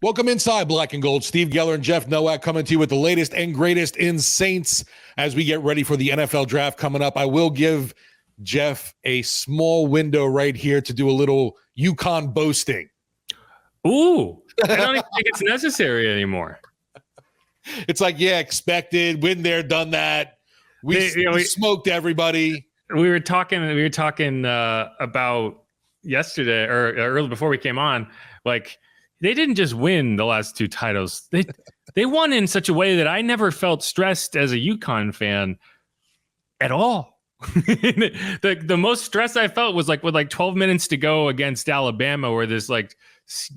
Welcome inside Black and Gold. Steve Geller and Jeff Nowak coming to you with the latest and greatest in Saints as we get ready for the NFL draft coming up. I will give Jeff a small window right here to do a little UConn boasting. Ooh, I don't even think it's necessary anymore. It's like, yeah, expected, been there, done that. We smoked everybody. We were talking about yesterday or early before we came on, like, they didn't just win the last two titles. They won in such a way that I never felt stressed as a UConn fan at all. The most stress I felt was like with like 12 minutes to go against Alabama, where this like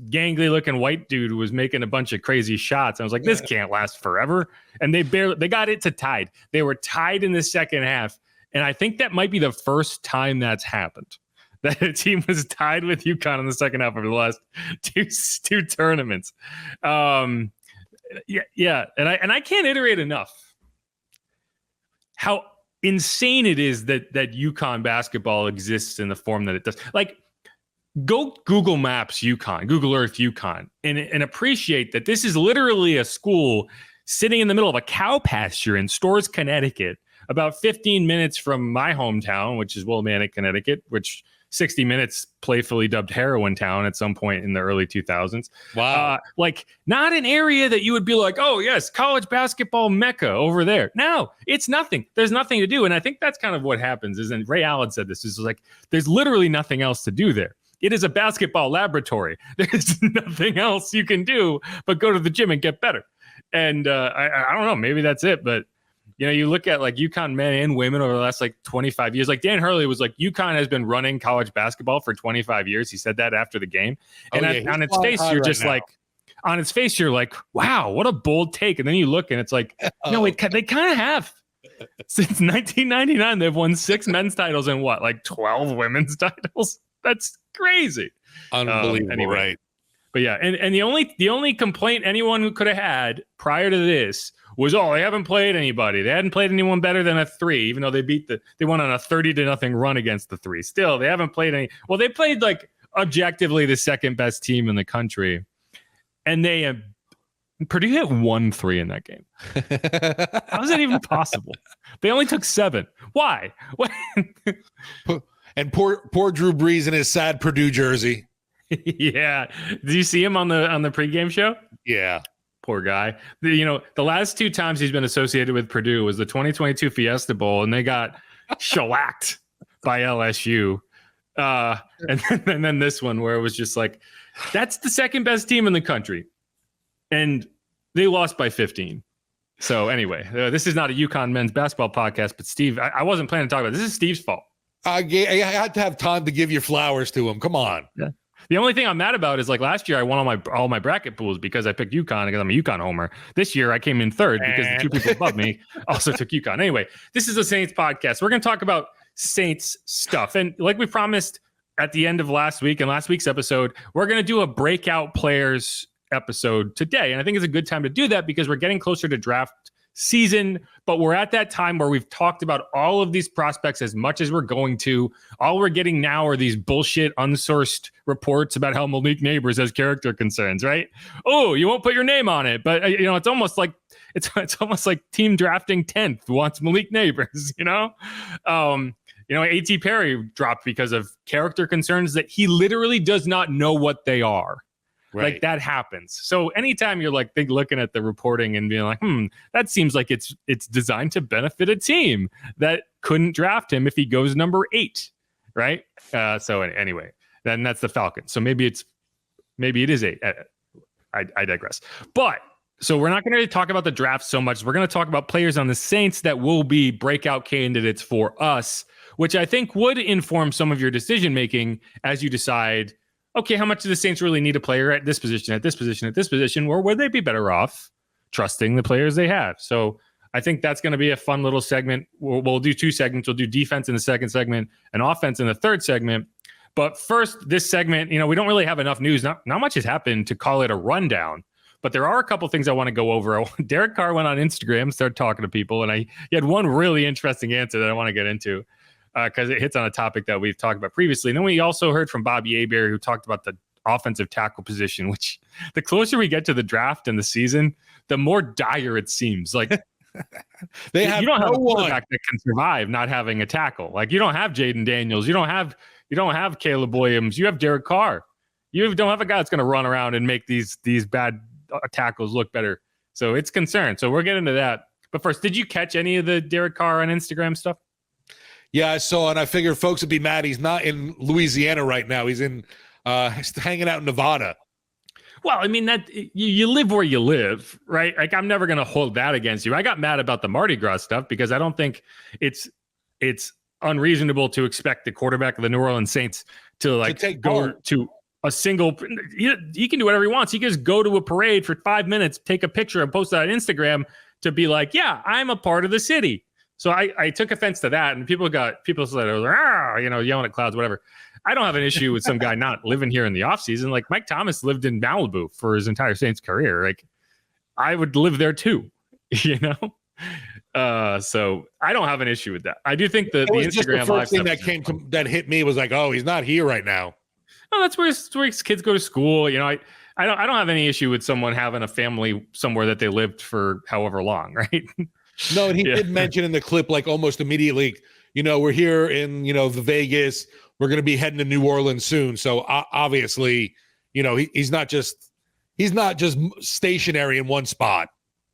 gangly looking white dude was making a bunch of crazy shots. I was like, this can't last forever. And they got it to tied. They were tied in the second half. And I think that might be the first time that's happened, that a team was tied with UConn in the second half of the last two tournaments. Yeah. And I can't iterate enough how insane it is that UConn basketball exists in the form that it does. Like, go Google Maps UConn, Google Earth UConn, and appreciate that this is literally a school sitting in the middle of a cow pasture in Storrs, Connecticut, about 15 minutes from my hometown, which is Willimantic, Connecticut, which 60 Minutes playfully dubbed heroin town at some point in the early 2000s. Wow. Like, not an area that you would be like, oh yes, college basketball mecca over there. No, it's nothing. There's nothing to do. And I think that's kind of what happens is, and Ray Allen said this, is like, there's literally nothing else to do there. It is a basketball laboratory. There's nothing else you can do but go to the gym and get better. And I don't know, maybe that's it. But you know, you look at like UConn men and women over the last like 25 years. Like Dan Hurley was like, UConn has been running college basketball for 25 years. He said that after the game. And on its face, you're just like, on its face, you're like, wow, what a bold take. And then you look and it's like, no, they kind of have. Since 1999, they've won 6 men's titles and what, like 12 women's titles? That's crazy. Unbelievable, anyway. Right? But yeah, and the only complaint anyone who could have had prior to this was, they haven't played anybody. They hadn't played anyone better than a 3, even though they went on a 30-0 run against the 3. Still, they haven't played any. Well, they played like objectively the second best team in the country, and Purdue hit 1 3 in that game. How is that even possible? They only took 7. Why? And poor Drew Brees in his sad Purdue jersey. Yeah. Did you see him on the pregame show? Yeah. Poor guy. The last 2 times he's been associated with Purdue was the 2022 Fiesta Bowl, and they got shellacked by LSU. And then this one where it was just like, that's the second best team in the country. And they lost by 15. So anyway, this is not a UConn men's basketball podcast, but Steve, I wasn't planning to talk about this. This is Steve's fault. I had to have time to give your flowers to him. Come on. Yeah. The only thing I'm mad about is like last year I won all my bracket pools because I picked UConn because I'm a UConn homer. This year I came in third because the 2 people above me also took UConn. Anyway, this is a Saints podcast. We're going to talk about Saints stuff. And like we promised at the end of last week and last week's episode, we're going to do a breakout players episode today. And I think it's a good time to do that because we're getting closer to draft season, but we're at that time where we've talked about all of these prospects as much as we're going to. All we're getting now are these bullshit unsourced reports about how Malik Neighbors has character concerns, right? Oh, you won't put your name on it, but it's almost like team drafting 10th wants Malik Neighbors, A.T. Perry dropped because of character concerns that he literally does not know what they are. Right. Like that happens. So anytime you're like looking at the reporting and being like, that seems like it's designed to benefit a team that couldn't draft him if he goes number 8, right? So anyway, then that's the Falcons. So maybe it is 8. I digress. But so we're not going to talk about the draft so much. We're going to talk about players on the Saints that will be breakout candidates for us, which I think would inform some of your decision making as you decide, okay, how much do the Saints really need a player at this position, at this position, at this position, or would they be better off trusting the players they have? So I think that's going to be a fun little segment. We'll do 2 segments. We'll do defense in the second segment and offense in the third segment. But first, this segment, we don't really have enough news. Not much has happened to call it a rundown, but there are a couple things I want to go over. Derek Carr went on Instagram, started talking to people, and he had one really interesting answer that I want to get into. Because it hits on a topic that we've talked about previously. And then we also heard from Bobby Hebert, who talked about the offensive tackle position, which the closer we get to the draft and the season, the more dire it seems. Like you don't have a quarterback that can survive not having a tackle. Like you don't have Jaden Daniels. You don't have Caleb Williams. You have Derek Carr. You don't have a guy that's going to run around and make these bad tackles look better. So it's concerned. So we're getting to that. But first, did you catch any of the Derek Carr on Instagram stuff? Yeah, I saw, and I figured folks would be mad. He's not in Louisiana right now. He's in he's hanging out in Nevada. Well, I mean, that you live where you live, right? Like, I'm never going to hold that against you. I got mad about the Mardi Gras stuff because I don't think it's unreasonable to expect the quarterback of the New Orleans Saints to go to a single. He can do whatever he wants. He can just go to a parade for 5 minutes, take a picture, and post it on Instagram to be like, yeah, I'm a part of the city. So I took offense to that, and people said, yelling at clouds, whatever. I don't have an issue with some guy not living here in the offseason. Like Mike Thomas lived in Malibu for his entire Saints career. Like I would live there too, So I don't have an issue with that. I do think the Instagram live thing that hit me was like, oh, he's not here right now. No, that's where his kids go to school. I don't have any issue with someone having a family somewhere that they lived for however long, right? No, and he did mention in the clip, like almost immediately, we're here in, the Vegas. We're going to be heading to New Orleans soon. So obviously, he's not just stationary in one spot.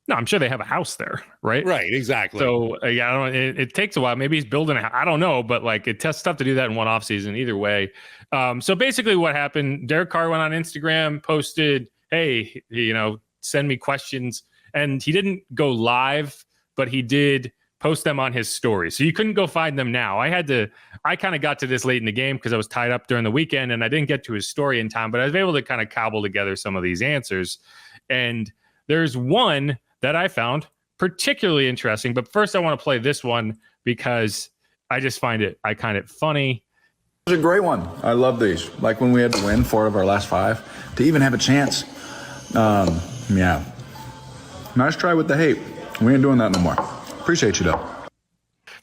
No, I'm sure they have a house there, right? Right, exactly. So I don't know. It takes a while. Maybe he's building a house. I don't know, but like it's tough to do that in one offseason either way. So basically what happened, Derek Carr went on Instagram, posted, hey, send me questions. And he didn't go live, but he did post them on his story. So you couldn't go find them now. I kind of got to this late in the game because I was tied up during the weekend and I didn't get to his story in time, but I was able to kind of cobble together some of these answers. And there's one that I found particularly interesting, but first I want to play this one because I just find it funny. It's a great one. I love these. Like when we had to win 4 of our last 5 to even have a chance. Yeah. Nice try with the hate. We ain't doing that no more. Appreciate you, though.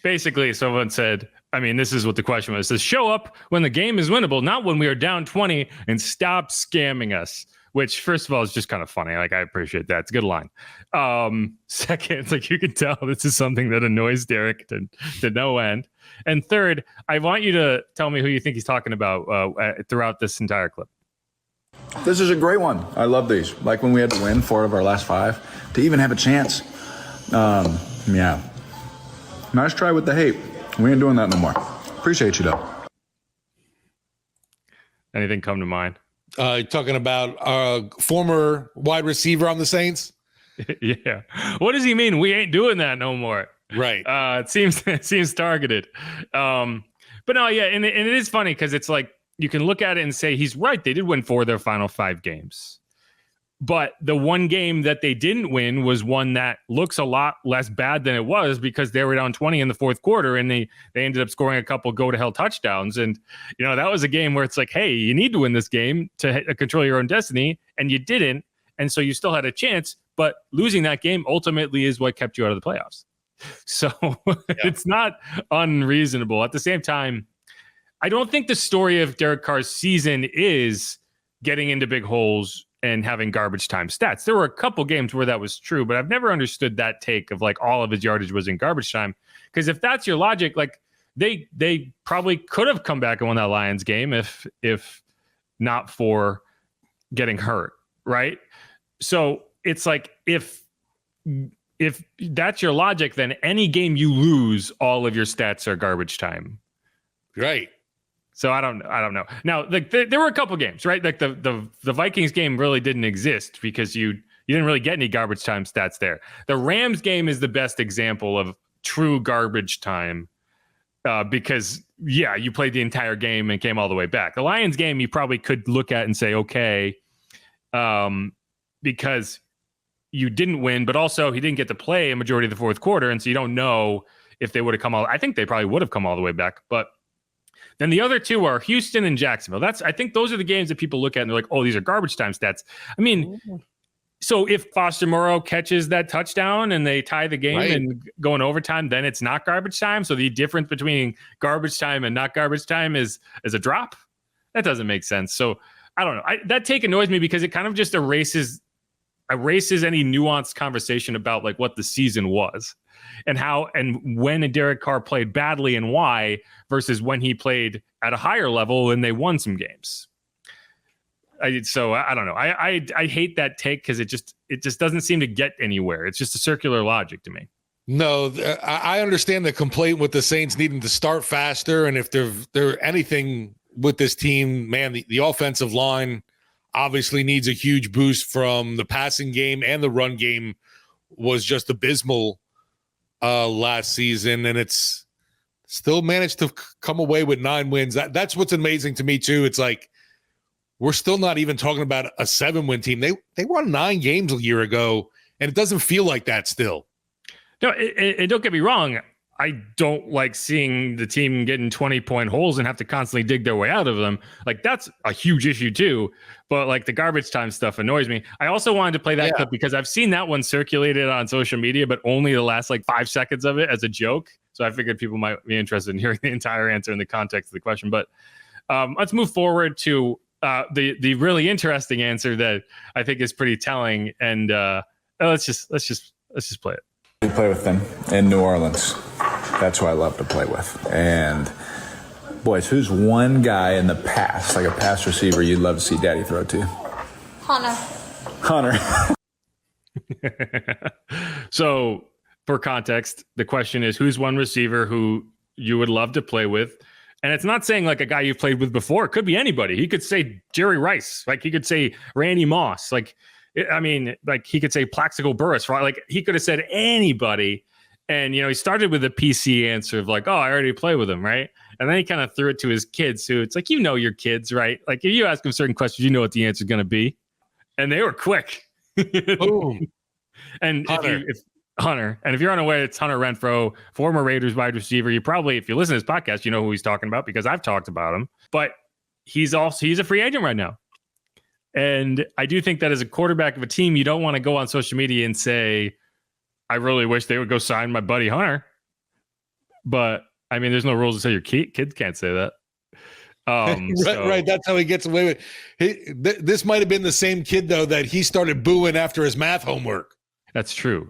Basically, someone said, this is what the question was. It says, show up when the game is winnable, not when we are down 20, and stop scamming us. Which, first of all, is just kind of funny. Like, I appreciate that. It's a good line. Second, it's like you can tell this is something that annoys Derek to no end. And third, I want you to tell me who you think he's talking about throughout this entire clip. This is a great one. I love these. Like when we had to win 4 of our last 5 to even have a chance. Yeah. Nice try with the hate. We ain't doing that no more. Appreciate you, though. Anything come to mind? Talking about former wide receiver on the Saints. Yeah. What does he mean? We ain't doing that no more. Right. It seems targeted. But no, yeah. And it is funny because it's like, you can look at it and say he's right. They did win 4 of their final 5 games. But the one game that they didn't win was one that looks a lot less bad than it was because they were down 20 in the fourth quarter and they ended up scoring a couple go-to-hell touchdowns. And, that was a game where it's like, hey, you need to win this game to control your own destiny, and you didn't. And so you still had a chance, but losing that game ultimately is what kept you out of the playoffs. So It's not unreasonable. At the same time, I don't think the story of Derek Carr's season is getting into big holes and having garbage time stats. There were a couple games where that was true, but I've never understood that take of like all of his yardage was in garbage time. Because if that's your logic, like they probably could have come back and won that Lions game if not for getting hurt, right? So it's like if that's your logic, then any game you lose, all of your stats are garbage time. Right. So I don't know. Now, like there were a couple games, right? Like the Vikings game really didn't exist because you didn't really get any garbage time stats there. The Rams game is the best example of true garbage time because you played the entire game and came all the way back. The Lions game you probably could look at and say, okay, because you didn't win, but also he didn't get to play a majority of the fourth quarter, and so you don't know if they would have come all. I think they probably would have come all the way back, but. Then the other two are Houston and Jacksonville. I think those are the games that people look at and they're like, oh, these are garbage time stats. I mean, so if Foster Moreau catches that touchdown and they tie the game and go in overtime, then it's not garbage time. So the difference between garbage time and not garbage time is a drop. That doesn't make sense. So I don't know. That take annoys me because it kind of just erases any nuanced conversation about like what the season was and how and when Derek Carr played badly and why versus when he played at a higher level and they won some games. So I don't know. I hate that take because it just doesn't seem to get anywhere. It's just a circular logic to me. No, I understand the complaint with the Saints needing to start faster, and if there anything with this team, man, the offensive line obviously needs a huge boost from the passing game, and the run game was just abysmal last season, and it's still managed to come away with 9 wins. That's what's amazing to me too. It's like we're still not even talking about a 7-win team. They won 9 games a year ago, and it doesn't feel like that still. No, and don't get me wrong. I don't like seeing the team get in 20-point holes and have to constantly dig their way out of them. Like, that's a huge issue too. But like the garbage time stuff annoys me. I also wanted to play that clip because I've seen that one circulated on social media, but only the last like 5 seconds of it as a joke. So I figured people might be interested in hearing the entire answer in the context of the question. But let's move forward to the really interesting answer that I think is pretty telling. And let's just play it. We play with them in New Orleans. That's who I love to play with. And boys, who's one guy in the past, like a pass receiver, you'd love to see Daddy throw to? Hunter. So, for context, the question is, who's one receiver who you would love to play with? And it's not saying like a guy you've played with before. It could be anybody. He could say Jerry Rice. Like he could say Randy Moss. Like, I mean, like he could say Plaxico Burress. Right? Like he could have said anybody. And, you know, he started with a PC answer of like, oh, I already play with him, right? And then he kind of threw it to his kids, who it's like, you know your kids, right? Like if you ask them certain questions, you know what the answer is going to be. And they were quick. Boom. And if you're unaware, it's Hunter Renfrow, former Raiders wide receiver. You probably, if you listen to this podcast, you know who he's talking about because I've talked about him. But he's a free agent right now. And I do think that as a quarterback of a team, you don't want to go on social media and say, I really wish they would go sign my buddy Hunter. But I mean, there's no rules to say your kids can't say that. Right. That's how he gets away with. This might have been the same kid though that he started booing after his math homework. That's true.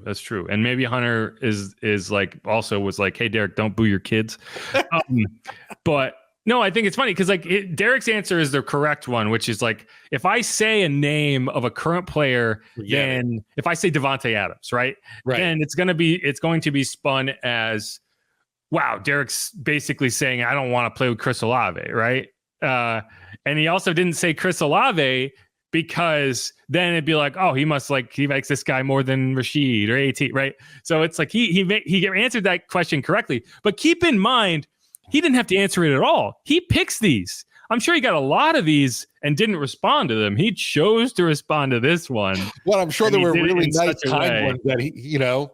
And maybe Hunter is like also was like, hey Derek, don't boo your kids. But no, I think it's funny because like Derek's answer is the correct one, which is like if I say a name of a current player, then if I say Devontae Adams, right, then it's going to be spun as, wow, Derek's basically saying I don't want to play with Chris Olave, right? And he also didn't say Chris Olave because then it'd be like, oh, he likes this guy more than Rashid or AT, right? So it's like he answered that question correctly, but keep in mind. He didn't have to answer it at all. He picks these. I'm sure he got a lot of these and didn't respond to them. He chose to respond to this one. Well, I'm sure there were really nice, kind ones that he, you know.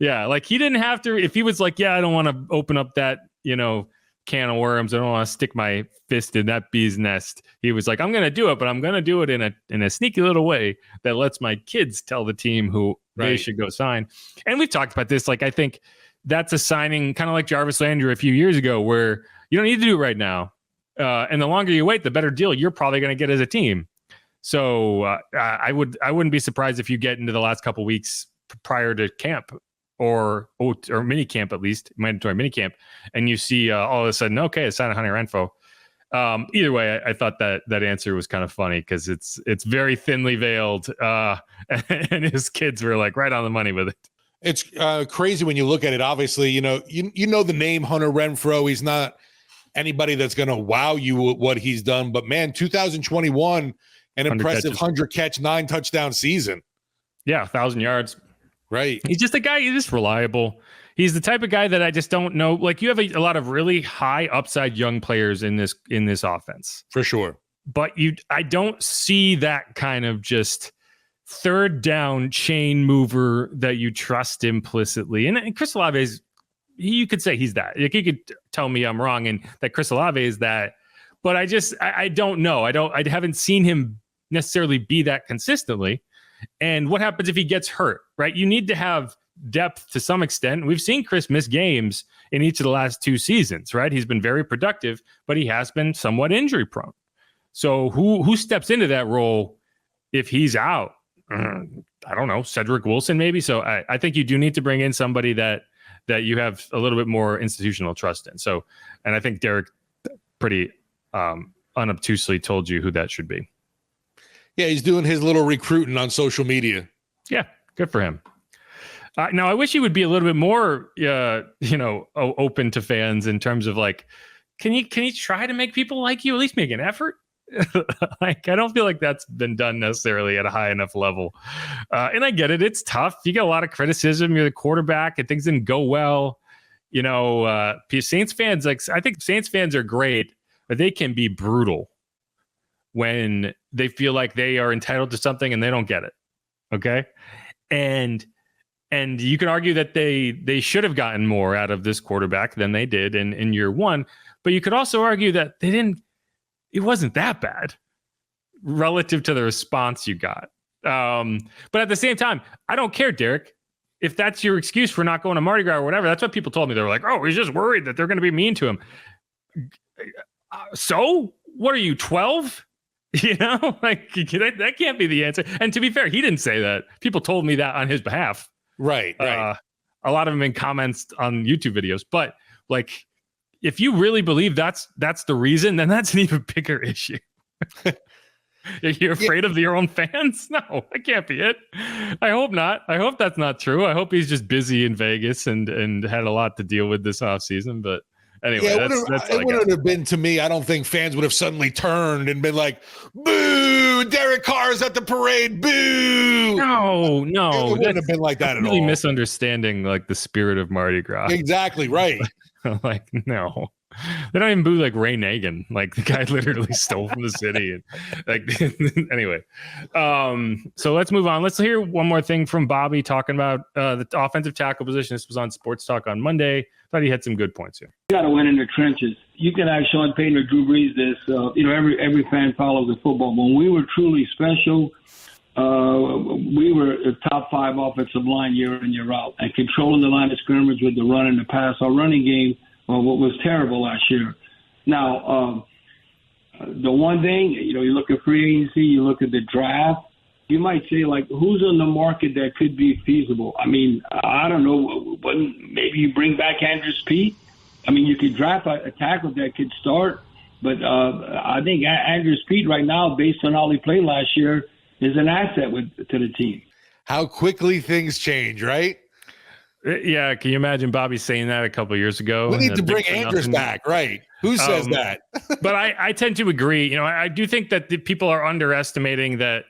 Yeah, like he didn't have to. If he was like, yeah, I don't want to open up that, you know, can of worms. I don't want to stick my fist in that bee's nest. He was like, I'm going to do it, but I'm going to do it in a sneaky little way that lets my kids tell the team who they should go sign. And we've talked about this. Like, I think that's a signing kind of like Jarvis Landry a few years ago where you don't need to do it right now. And the longer you wait, the better deal you're probably going to get as a team. So I wouldn't be surprised if you get into the last couple of weeks prior to camp or mini camp, at least mandatory mini camp. And you see all of a sudden, okay, it's signing Hunter Renfrow. Either way, I thought that answer was kind of funny because it's very thinly veiled. And his kids were like right on the money with it. It's crazy when you look at it. Obviously, you know the name Hunter Renfrow. He's not anybody that's going to wow you with what he's done. But man, 2021, an impressive 100-catch, 9-touchdown season. Yeah, 1,000 yards. Right. He's just a guy. He's just reliable. He's the type of guy that I just don't know. Like you have a lot of really high upside young players in this offense for sure. But I don't see that kind of just third down chain mover that you trust implicitly. And Chris Olave you could say he's that. Like you could tell me I'm wrong and that Chris Olave is that. But I don't know. I haven't seen him necessarily be that consistently. And what happens if he gets hurt, right? You need to have depth to some extent. We've seen Chris miss games in each of the last 2 seasons, right? He's been very productive, but he has been somewhat injury prone. So who steps into that role if he's out? I don't know, Cedric Wilson maybe. So I think you do need to bring in somebody that you have a little bit more institutional trust in. So, and I think Derek pretty unobtusely told you who that should be. Yeah, he's doing his little recruiting on social media. Yeah, good for him. Now, I wish he would be a little bit more, open to fans in terms of like, can you try to make people like you? At least make an effort. Like, I don't feel like that's been done necessarily at a high enough level. And I get it. It's tough. You get a lot of criticism. You're the quarterback and things didn't go well. Saints fans, I think Saints fans are great, but they can be brutal when they feel like they are entitled to something and they don't get it. Okay. And you can argue that they should have gotten more out of this quarterback than they did in year one, but you could also argue that it wasn't that bad relative to the response you got. But at the same time, I don't care, Derek. If that's your excuse for not going to Mardi Gras or whatever, that's what people told me. They were like, oh, he's just worried that they're going to be mean to him. So what are you, 12? Like that can't be the answer. And to be fair, he didn't say that. People told me that on his behalf. Right. A lot of them in comments on YouTube videos. But like, if you really believe that's the reason, then that's an even bigger issue. You're afraid of your own fans? No, that can't be it. I hope not. I hope that's not true. I hope he's just busy in Vegas and had a lot to deal with this offseason. But anyway, it wouldn't have been to me. I don't think fans would have suddenly turned and been like, boo, Derek Carr's at the parade, boo. No. It wouldn't have been like that at all. Misunderstanding like the spirit of Mardi Gras. Exactly, right. Like, no. They don't even boo like Ray Nagin. Like the guy literally stole from the city. And like anyway. So let's move on. Let's hear one more thing from Bobby talking about the offensive tackle position. This was on Sports Talk on Monday. Thought he had some good points here. You got to win in the trenches. You can ask Sean Payton or Drew Brees this. Every fan follows the football. When we were truly special, we were a top 5 offensive line year in, year out, and controlling the line of scrimmage with the run and the pass. Our running game what was terrible last year. Now, the one thing, you look at free agency, you look at the draft, you might say, like, who's on the market that could be feasible? I mean, I don't know. Maybe you bring back Andrews Pete. I mean, you could draft a tackle that could start, but I think Andrews Pete right now, based on how he played last year, is an asset to the team. How quickly things change, right? Yeah, can you imagine Bobby saying that a couple of years ago? We need to bring Andrews back, right? Who says that? But I tend to agree. I do think that the people are underestimating that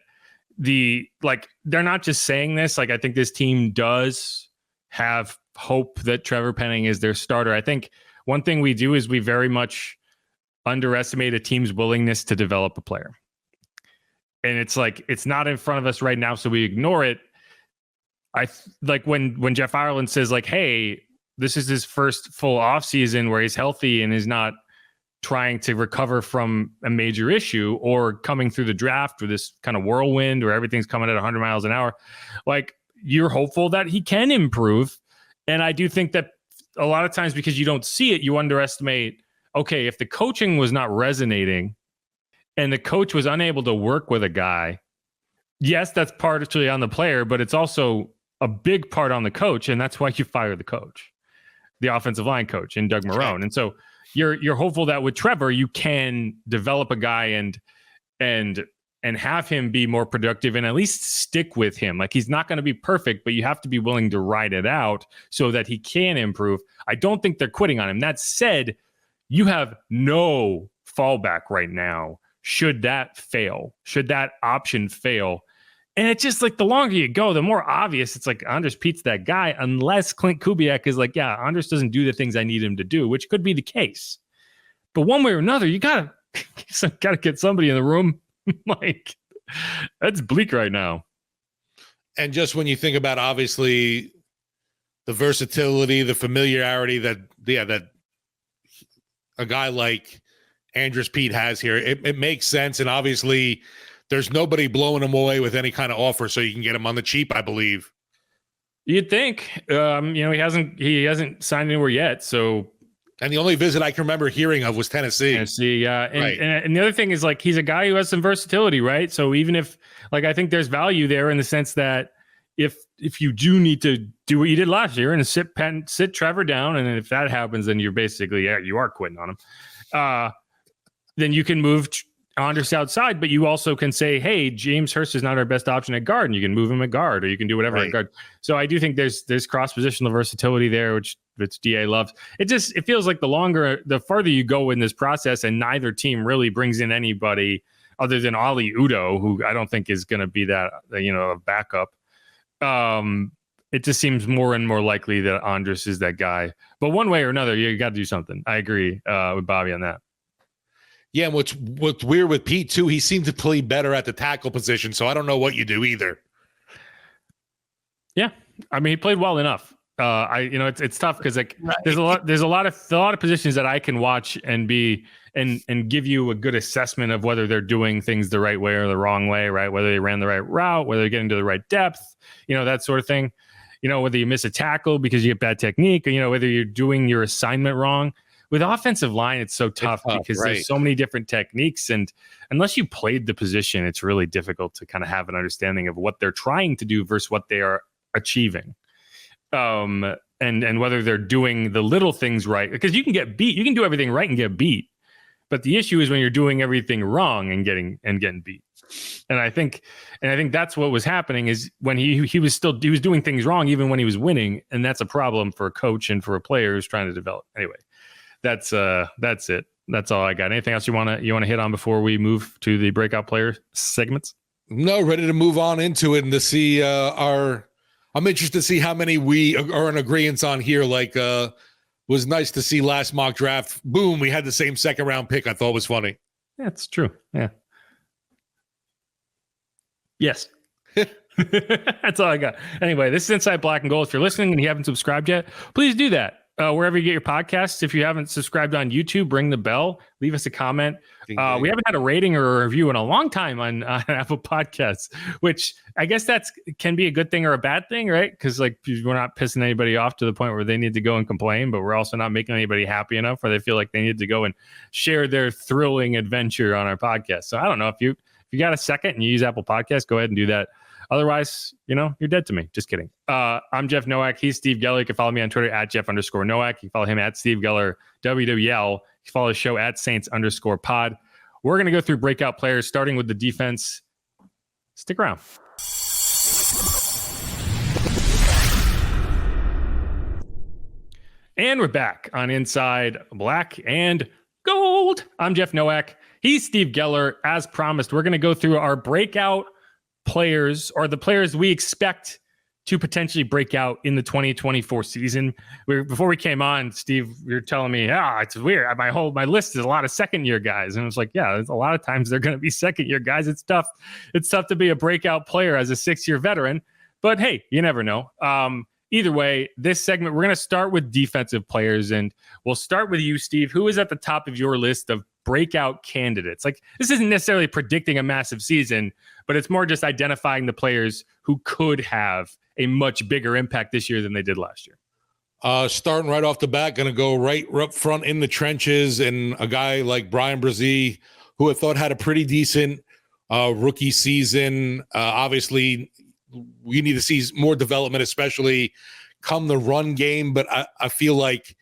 they're not just saying this. Like, I think this team does have hope that Trevor Penning is their starter. I think one thing we do is we very much underestimate a team's willingness to develop a player. And it's like, it's not in front of us right now, so we ignore it. Like when Jeff Ireland says, like, hey, this is his first full offseason where he's healthy and is not trying to recover from a major issue, or coming through the draft with this kind of whirlwind where everything's coming at 100 miles an hour. Like, you're hopeful that he can improve. And I do think that a lot of times, because you don't see it, you underestimate, okay, if the coaching was not resonating and the coach was unable to work with a guy, yes, that's partially on the player, but it's also a big part on the coach. And that's why you fire the coach, the offensive line coach, and Doug Marrone. And so you're hopeful that with Trevor, you can develop a guy and have him be more productive and at least stick with him. Like, he's not going to be perfect, but you have to be willing to ride it out so that he can improve. I don't think they're quitting on him. That said, you have no fallback right now should that fail, should that option fail. And it's just like, the longer you go, the more obvious it's like Andres Pete's that guy, unless Clint Kubiak is like, yeah, Andres doesn't do the things I need him to do, which could be the case. But one way or another, you gotta get somebody in the room. Like, that's bleak right now. And just when you think about, obviously, the versatility, the familiarity that a guy like Andres Pete has here, it makes sense. And obviously, there's nobody blowing him away with any kind of offer, so you can get him on the cheap, I believe. You'd think. He hasn't signed anywhere yet, so And the only visit I can remember hearing of was Tennessee. Tennessee, yeah. And, Right. and the other thing is, like, he's a guy who has some versatility, right? So even if, like, I think there's value there in the sense that if you do need to do what you did last year and sit Trevor down, and if that happens, then you're basically, you are quitting on him. Then you can move Andres outside, but you also can say, hey, James Hurst is not our best option at guard, and you can move him at guard, or you can do whatever at guard. So I do think there's cross-positional versatility there, which DA loves. It feels like the farther you go in this process, and neither team really brings in anybody other than Ali Udo, who I don't think is going to be that, a backup. It just seems more and more likely that Andres is that guy. But one way or another, you got to do something. I agree with Bobby on that. Yeah, and what's weird with Pete too, he seemed to play better at the tackle position, so I don't know what you do either. Yeah, I mean, he played well enough. It's tough because there's a lot of positions that I can watch and give you a good assessment of whether they're doing things the right way or the wrong way, right? Whether they ran the right route, whether they're getting to the right depth, that sort of thing. Whether you miss a tackle because you have bad technique, or whether you're doing your assignment wrong. With offensive line, it's so tough because there's so many different techniques, and unless you played the position, it's really difficult to kind of have an understanding of what they're trying to do versus what they are achieving. And whether they're doing the little things right, because you can get beat, you can do everything right and get beat, but the issue is when you're doing everything wrong and getting beat. And I think that's what was happening is when he was doing things wrong even when he was winning, and that's a problem for a coach and for a player who's trying to develop. Anyway, that's it. That's all I got. Anything else you want to hit on before we move to the breakout player segments? No, ready to move on into it and to see I'm interested to see how many we are in agreement on here. Like, was nice to see last mock draft. Boom, we had the same second round pick. I thought was funny. Yeah, it's true. Yeah. Yes. That's all I got. Anyway, this is Inside Black and Gold. If you're listening and you haven't subscribed yet, please do that. Wherever you get your podcasts. If you haven't subscribed on YouTube, ring the bell, leave us a comment. We haven't had a rating or a review in a long time on Apple Podcasts, which I guess can be a good thing or a bad thing, right? Because we're not pissing anybody off to the point where they need to go and complain, but we're also not making anybody happy enough where they feel like they need to go and share their thrilling adventure on our podcast. So I don't know if you got a second and you use Apple Podcasts, go ahead and do that. Otherwise, you're dead to me. Just kidding. I'm Jeff Nowak. He's Steve Geller. You can follow me on Twitter at Jeff_Nowak. You can follow him at Steve Geller, WWL. You can follow the show at Saints_pod. We're going to go through breakout players, starting with the defense. Stick around. And we're back on Inside Black and Gold. I'm Jeff Nowak. He's Steve Geller. As promised, we're going to go through our breakout players, or the players we expect to potentially break out in the 2024 season. Before we came on, Steve, you're telling me, it's weird. My list is a lot of second-year guys. And it's like, yeah, there's a lot of times they're going to be second-year guys. It's tough. It's tough to be a breakout player as a 6-year veteran. But hey, you never know. Either way, this segment, we're going to start with defensive players. And we'll start with you, Steve. Who is at the top of your list of breakout candidates? This isn't necessarily predicting a massive season, but it's more just identifying the players who could have a much bigger impact this year than they did last year. Starting right off the bat, going to go right up front in the trenches, and a guy like Bryan Bresee, who I thought had a pretty decent rookie season. Obviously, we need to see more development, especially come the run game, but I feel like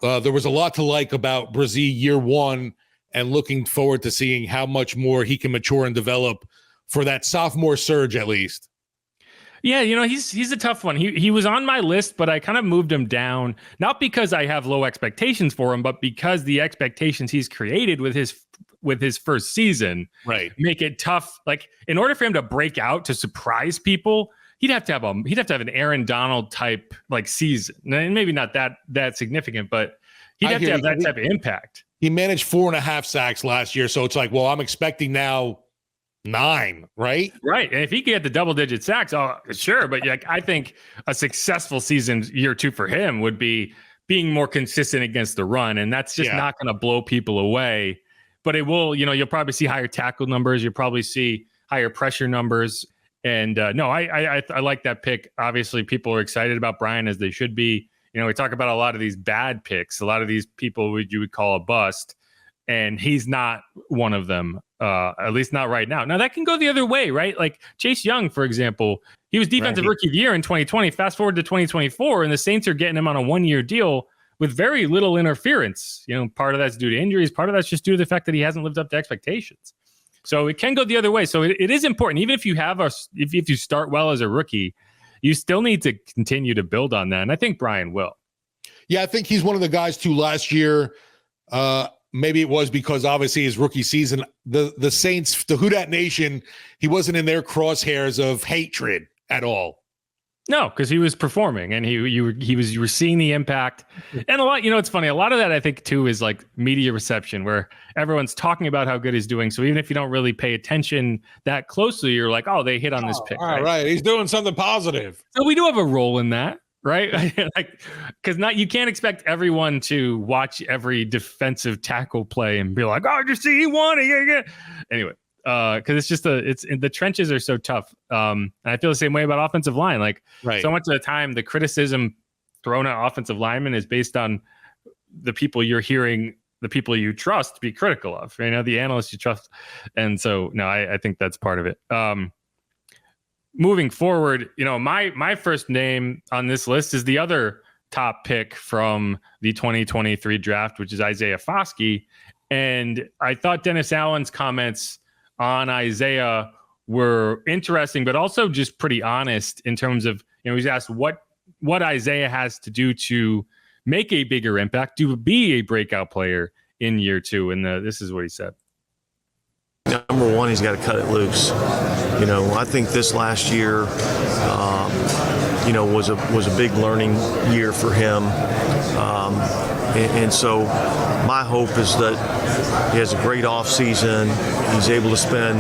there was a lot to like about Bresee year one, and looking forward to seeing how much more he can mature and develop for that sophomore surge, at least. Yeah, he's a tough one. He was on my list, but I kind of moved him down, not because I have low expectations for him, but because the expectations he's created with his first season make it tough. Like, in order for him to break out, to surprise people, he'd have to have an Aaron Donald type season, and maybe not that significant, but he'd have to have that type of impact. He managed 4.5 sacks last year, so it's like, well, I'm expecting now 9, right? Right, and if he could get the double-digit sacks, sure. But I think a successful season year 2 for him would be being more consistent against the run, and that's just not going to blow people away. But it will, you'll probably see higher tackle numbers. You'll probably see higher pressure numbers. And I like that pick. Obviously, people are excited about Bryan, as they should be. we talk about a lot of these bad picks, a lot of these people you would call a bust, and he's not one of them, at least not right now. Now, that can go the other way, right? Like Chase Young, for example, he was Defensive Rookie of the Year in 2020. Fast forward to 2024, and the Saints are getting him on a 1-year deal with very little interference. Part of that's due to injuries. Part of that's just due to the fact that he hasn't lived up to expectations. So it can go the other way. So it is important. Even if you if you start well as a rookie, you still need to continue to build on that. And I think Bryan will. Yeah, I think he's one of the guys too last year. Maybe it was because obviously his rookie season, the Saints, the Who Dat Nation, he wasn't in their crosshairs of hatred at all. No, because he was performing and you were seeing the impact. And a lot, it's funny. A lot of that I think too is like media reception, where everyone's talking about how good he's doing. So even if you don't really pay attention that closely, you're like, oh, they hit on this pick. All right. He's doing something positive. So we do have a role in that, right? Because you can't expect everyone to watch every defensive tackle play and be like, oh, did you see he won it? Anyway. Because it's just the trenches are so tough. And I feel the same way about offensive line. Like so much of the time, the criticism thrown at offensive linemen is based on the people you're hearing, the people you trust to be critical of, the analysts you trust. And so, no, I think that's part of it. Moving forward, my first name on this list is the other top pick from the 2023 draft, which is Isaiah Foskey. And I thought Dennis Allen's comments on Isaiah were interesting, but also just pretty honest in terms of, he's asked what Isaiah has to do to make a bigger impact, to be a breakout player in year 2. And this is what he said. Number one, he's got to cut it loose. I think this last year, was a big learning year for him. And so my hope is that he has a great off season. He's able to spend,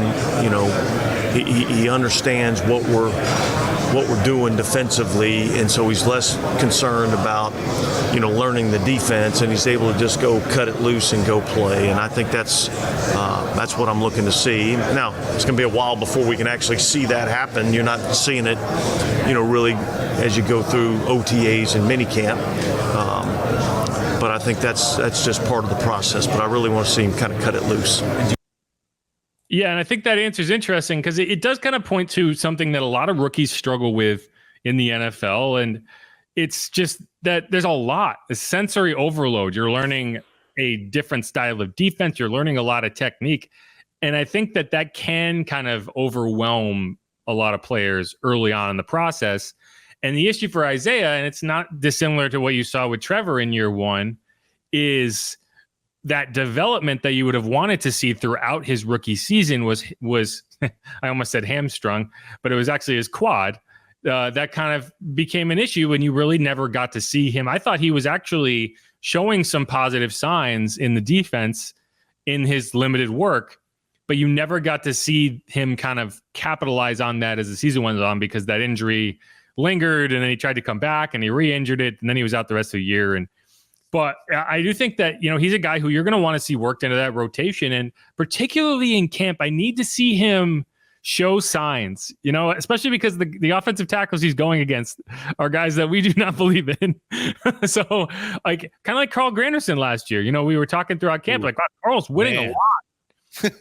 he understands what we're doing defensively, and so he's less concerned about, learning the defense, and he's able to just go cut it loose and go play. And I think that's what I'm looking to see. Now, it's going to be a while before we can actually see that happen. You're not seeing it, really as you go through OTAs and minicamp. But I think that's just part of the process. But I really want to see him kind of cut it loose. Yeah, and I think that answer is interesting because it does kind of point to something that a lot of rookies struggle with in the NFL. And it's just that there's a lot of sensory overload. You're learning a different style of defense. You're learning a lot of technique. And I think that can kind of overwhelm a lot of players early on in the process. And the issue for Isaiah, and it's not dissimilar to what you saw with Trevor in year 1, is that development that you would have wanted to see throughout his rookie season was I almost said hamstrung, but it was actually his quad. That kind of became an issue when you really never got to see him. I thought he was actually showing some positive signs in the defense in his limited work, but you never got to see him kind of capitalize on that as the season went on because that injury lingered, and then he tried to come back and he re-injured it, and then he was out the rest of the year. But I do think that, he's a guy who you're going to want to see worked into that rotation. And particularly in camp, I need to see him show signs, especially because the offensive tackles he's going against are guys that we do not believe in. So kind of like Carl Granderson last year, we were talking throughout camp, like, Carl's winning a lot.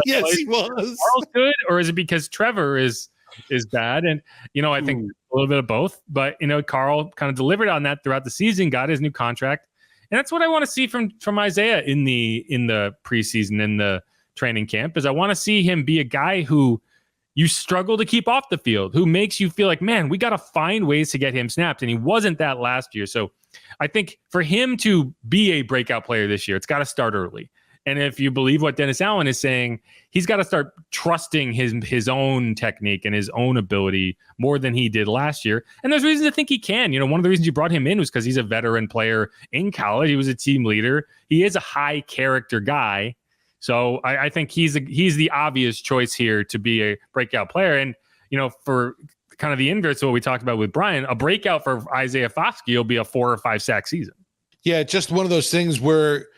Yes, he was. Carl's good, or is it because Trevor is bad? And, I think a little bit of both. But, Carl kind of delivered on that throughout the season, got his new contract. And that's what I want to see from Isaiah in the preseason, in the training camp, is I want to see him be a guy who you struggle to keep off the field, who makes you feel like, man, we got to find ways to get him snapped. And he wasn't that last year. So I think for him to be a breakout player this year, it's got to start early. And if you believe what Dennis Allen is saying, he's got to start trusting his own technique and his own ability more than he did last year. And there's reason to think he can. One of the reasons you brought him in was because he's a veteran player in college. He was a team leader. He is a high character guy. So I think he's the obvious choice here to be a breakout player. And, for kind of the inverse of what we talked about with Bryan, a breakout for Isaiah Foskey will be a 4 or 5 sack season. Yeah, just one of those things where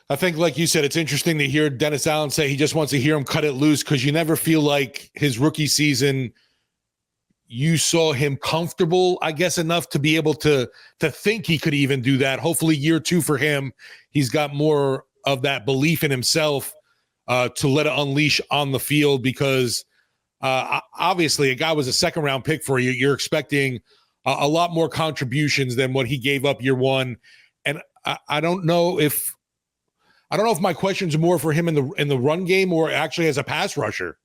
I think, like you said, it's interesting to hear Dennis Allen say he just wants to hear him cut it loose, because you never feel like his rookie season you saw him comfortable, I guess, enough to be able to think he could even do that. Hopefully year 2 for him, he's got more of that belief in himself to let it unleash on the field, because obviously a guy was a second round pick for you. You're expecting a lot more contributions than what he gave up year 1. And I don't know if my questions are more for him in the run game or actually as a pass rusher.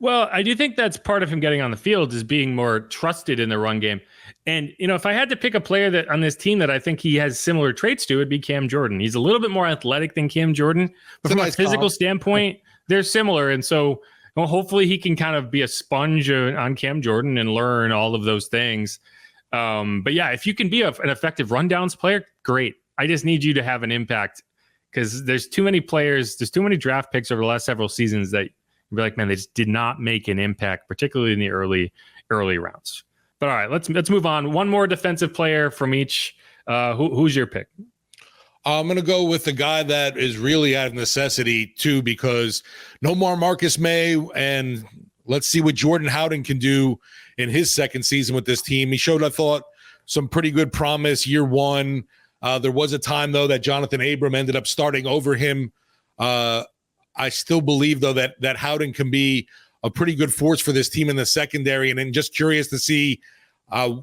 Well, I do think that's part of him getting on the field is being more trusted in the run game. And, if I had to pick a player that on this team that I think he has similar traits to, it'd be Cam Jordan. He's a little bit more athletic than Cam Jordan, but from a physical standpoint, they're similar. And so hopefully he can kind of be a sponge on Cam Jordan and learn all of those things. But yeah, if you can be an effective rundowns player, great. I just need you to have an impact, because there's too many players, there's too many draft picks over the last several seasons that you'd be like, man, they just did not make an impact, particularly in the early rounds. But all right, let's move on. One more defensive player from each. Who's your pick? I'm going to go with the guy that is really out of necessity too, because no more Marcus May, and let's see what Jordan Howden can do in his second season with this team. He showed, I thought, some pretty good promise year 1. There was a time, though, that Johnathan Abram ended up starting over him. I still believe, though, that Howden can be a pretty good force for this team in the secondary, and I'm just curious to see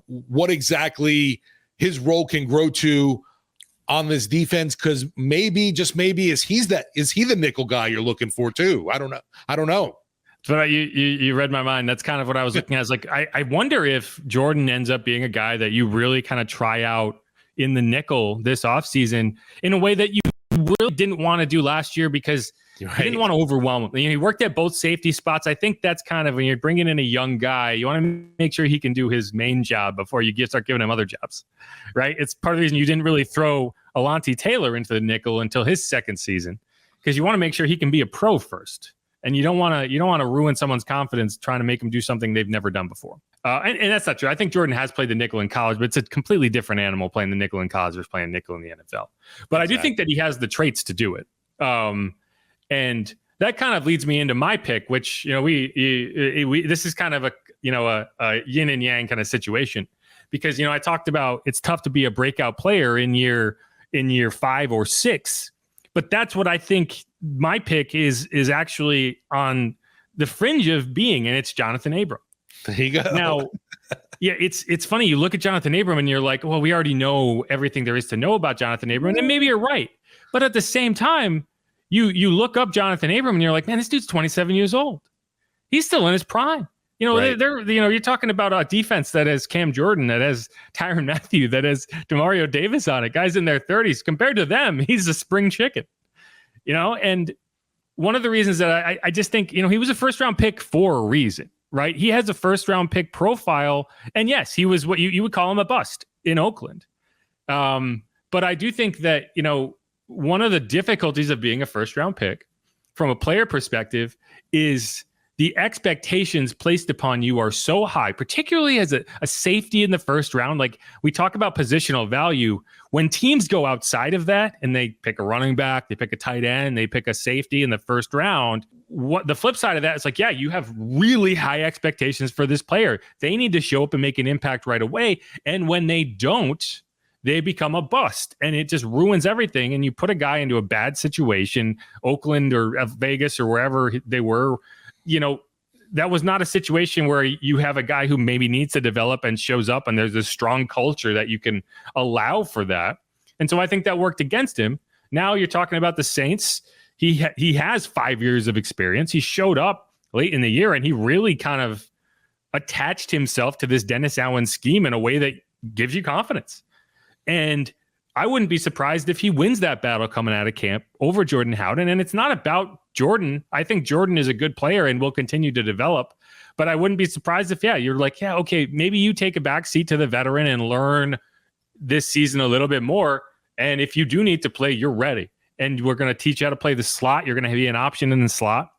what exactly his role can grow to on this defense, because maybe, just maybe, is he the nickel guy you're looking for too? I don't know. But you read my mind. That's kind of what I was looking at. Like, I wonder if Jordan ends up being a guy that you really kind of try out in the nickel this offseason in a way that you really didn't want to do last year, because you didn't want to overwhelm him. He worked at both safety spots. I think that's kind of, when you're bringing in a young guy, you want to make sure he can do his main job before you start giving him other jobs, right? It's part of the reason you didn't really throw Alontae Taylor into the nickel until his second season, because you want to make sure he can be a pro first. And you don't want to ruin someone's confidence trying to make them do something they've never done before. And that's not true. I think Jordan has played the nickel in college, but it's a completely different animal playing the nickel in college versus playing nickel in the NFL. But exactly. I do think that he has the traits to do it. And that kind of leads me into my pick, which, this is kind of a yin and yang kind of situation, because, I talked about it's tough to be a breakout player in year 5 or 6. But that's what I think my pick is actually on the fringe of being, and it's Johnathan Abram. There you go. Now, yeah, it's funny. You look at Johnathan Abram and you're like, well, we already know everything there is to know about Johnathan Abram, and maybe you're right. But at the same time, you look up Johnathan Abram and you're like, man, this dude's 27 years old. He's still in his prime. Right. You're talking about a defense that has Cam Jordan, that has Tyrann Mathieu, that has DeMario Davis on it, guys in their 30s. Compared to them, he's a spring chicken. And one of the reasons that I just think, he was a first round pick for a reason, right? He has a first round pick profile. And yes, he was what you would call him a bust in Oakland. But I do think that, one of the difficulties of being a first round pick from a player perspective is the expectations placed upon you are so high, particularly as a safety in the first round. Like, we talk about positional value. When teams go outside of that and they pick a running back, they pick a tight end, they pick a safety in the first round, what the flip side of that is, like, yeah, you have really high expectations for this player. They need to show up and make an impact right away. And when they don't, they become a bust, and it just ruins everything. And you put a guy into a bad situation, Oakland or Vegas or wherever they were, that was not a situation where you have a guy who maybe needs to develop and shows up, and there's a strong culture that you can allow for that. And so I think that worked against him. Now you're talking about the Saints. He has 5 years of experience. He showed up late in the year, and he really kind of attached himself to this Dennis Allen scheme in a way that gives you confidence. And I wouldn't be surprised if he wins that battle coming out of camp over Jordan Howden. And it's not about Jordan. I think Jordan is a good player and will continue to develop. But I wouldn't be surprised if, you're like, okay, maybe you take a back seat to the veteran and learn this season a little bit more. And if you do need to play, you're ready. And we're going to teach you how to play the slot. You're going to be an option in the slot.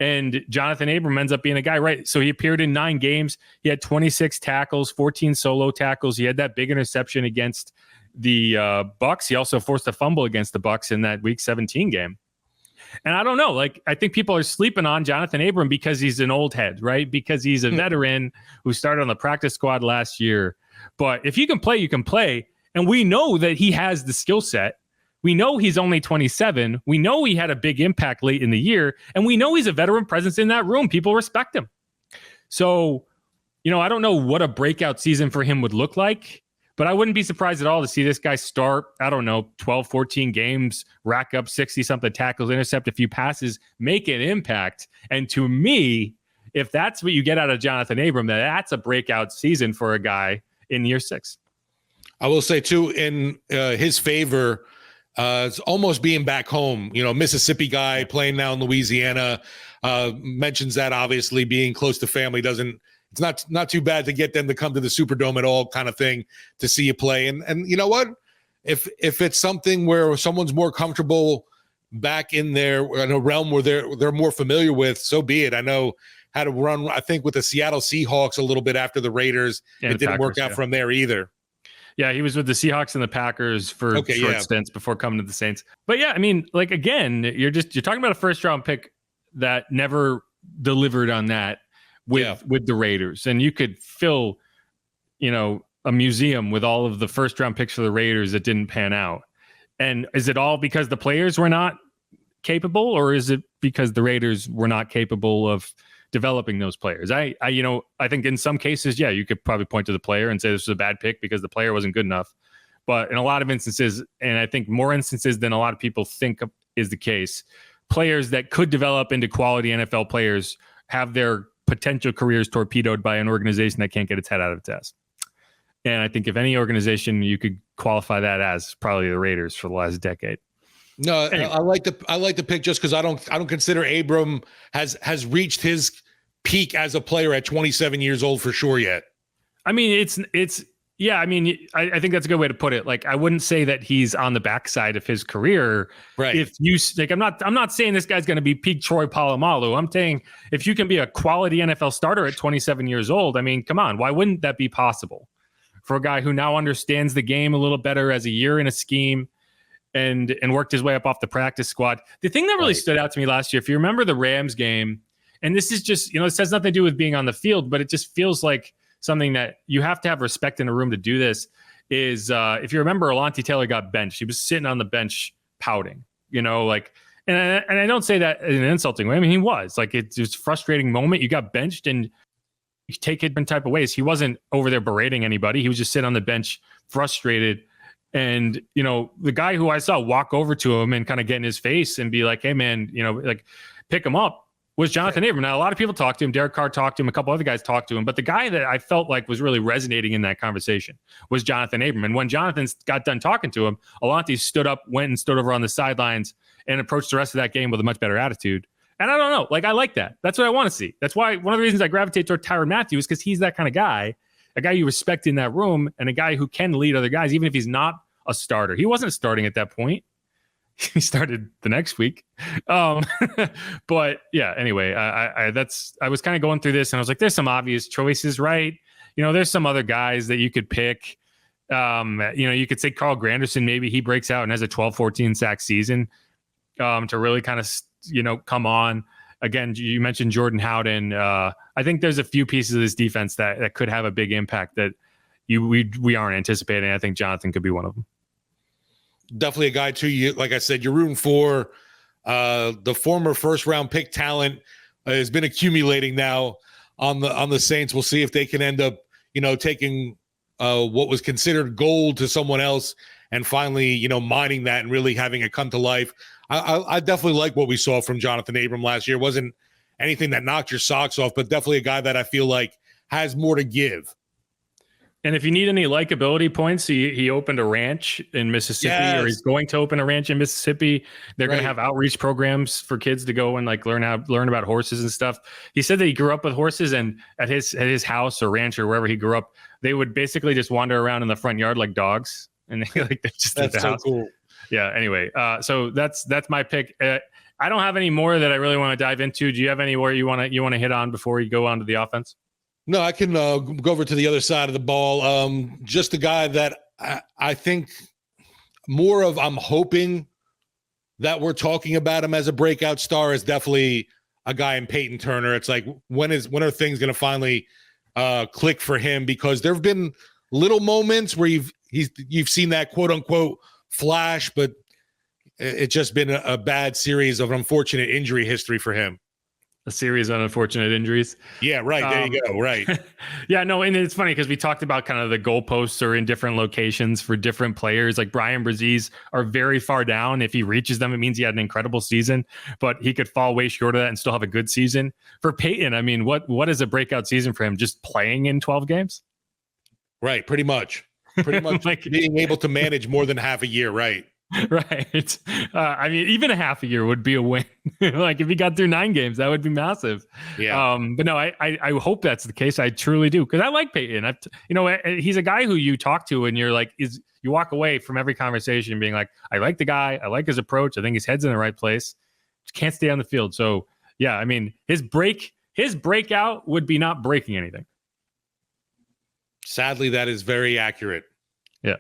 And Johnathan Abram ends up being a guy, right? So he appeared in 9 games. He had 26 tackles, 14 solo tackles. He had that big interception against the Bucs. He also forced a fumble against the Bucs in that Week 17 game. And I don't know, like, I think people are sleeping on Johnathan Abram because he's an old head, right? Because he's a veteran who started on the practice squad last year. But if you can play, you can play. And we know that he has the skill set. We know he's only 27. We know he had a big impact late in the year. And we know he's a veteran presence in that room. People respect him. So, I don't know what a breakout season for him would look like, but I wouldn't be surprised at all to see this guy start, 12, 14 games, rack up 60-something tackles, intercept a few passes, make an impact. And to me, if that's what you get out of Johnathan Abram, that's a breakout season for a guy in year 6. I will say, too, in his favor, it's almost being back home. Mississippi guy playing now in Louisiana, mentions that obviously being close to family it's not too bad to get them to come to the Superdome at all, kind of thing, to see you play. And you know what? If it's something where someone's more comfortable back in a realm where they're more familiar with, so be it. I know how to run, I think, with the Seattle Seahawks a little bit after the Raiders. And it didn't work out from there either. Yeah, he was with the Seahawks and the Packers for short stints before coming to the Saints. But yeah, I mean, like, again, you're talking about a first round pick that never delivered on that with the Raiders. And you could fill, a museum with all of the first round picks for the Raiders that didn't pan out. And is it all because the players were not capable, or is it because the Raiders were not capable of developing those players? I think in some cases, you could probably point to the player and say this was a bad pick because the player wasn't good enough. But in a lot of instances, and I think more instances than a lot of people think is the case, players that could develop into quality NFL players have their potential careers torpedoed by an organization that can't get its head out of its ass. And I think if any organization you could qualify that as, probably the Raiders for the last decade. No, anyway. I like the pick just because I don't consider Abram has reached his peak as a player at 27 years old for sure yet. I mean, I think that's a good way to put it. Like, I wouldn't say that he's on the backside of his career. Right. If you like, I'm not saying this guy's going to be peak Troy Polamalu. I'm saying if you can be a quality NFL starter at 27 years old, I mean, come on, why wouldn't that be possible for a guy who now understands the game a little better as a year in a scheme and worked his way up off the practice squad? The thing that really stood out to me last year, if you remember the Rams game, and this is just, it has nothing to do with being on the field, but it just feels like something that you have to have respect in a room to do this, is if you remember, Alontae Taylor got benched. He was sitting on the bench pouting, and I don't say that in an insulting way. I mean, he was like, it's a frustrating moment. You got benched and you take it in type of ways. He wasn't over there berating anybody. He was just sitting on the bench frustrated. And, the guy who I saw walk over to him and kind of get in his face and be like, hey man, pick him up, was Johnathan Abram. Now, a lot of people talked to him. Derek Carr talked to him. A couple other guys talked to him. But the guy that I felt like was really resonating in that conversation was Johnathan Abram. And when Jonathan got done talking to him, Alontae stood up, went and stood over on the sidelines and approached the rest of that game with a much better attitude. And I don't know. Like, I like that. That's what I want to see. That's why one of the reasons I gravitate toward Tyrann Mathieu is because he's that kind of guy, a guy you respect in that room and a guy who can lead other guys, even if he's not a starter. He wasn't starting at that point. He started the next week. But yeah, anyway, I was kind of going through this and I was like, there's some obvious choices, right? There's some other guys that you could pick. You could say Carl Granderson, maybe he breaks out and has a 12-14 sack season to really kind of, come on. Again, you mentioned Jordan Howden. I think there's a few pieces of this defense that could have a big impact that we aren't anticipating. I think Johnathan could be one of them. Definitely a guy too. You, like I said, you're rooting for. The former first round pick talent has been accumulating now on the Saints. We'll see if they can end up, taking what was considered gold to someone else and finally, mining that and really having it come to life. I definitely like what we saw from Johnathan Abram last year. It wasn't anything that knocked your socks off, but definitely a guy that I feel like has more to give. And if you need any likability points, he opened a ranch in Mississippi, or he's going to open a ranch in Mississippi. They're going to have outreach programs for kids to go and like learn about horses and stuff. He said that he grew up with horses, and at his house or ranch or wherever he grew up, they would basically just wander around in the front yard like dogs, and they're just at the house. Cool. Yeah. Anyway, so that's my pick. I don't have any more that I really want to dive into. Do you have anywhere you want to hit on before you go on to the offense? No, I can go over to the other side of the ball. Just a guy that I think more of, I'm hoping that we're talking about him as a breakout star is definitely a guy in Peyton Turner. It's like, when are things going to finally click for him? Because there have been little moments where you've seen that quote unquote flash, but it's just been a bad series of unfortunate injury history for him. A series of unfortunate injuries. Yeah, right. There you go. Right. Yeah, no, and it's funny because we talked about kind of the goalposts are in different locations for different players. Like Bryan Bresee's are very far down. If he reaches them, it means he had an incredible season, but he could fall way short of that and still have a good season. For Peyton, I mean, what is a breakout season for him? Just playing in 12 games? Right. Pretty much like, being able to manage more than half a year. Right. Right. I mean, even a half a year would be a win. Like if he got through 9 games, that would be massive. Yeah. But no, I hope that's the case. I truly do. Cause I like Peyton. He's a guy who you talk to and you're like, you walk away from every conversation being like, I like the guy. I like his approach. I think his head's in the right place. Just can't stay on the field. So yeah, I mean, his breakout would be not breaking anything. Sadly, that is very accurate. Yeah.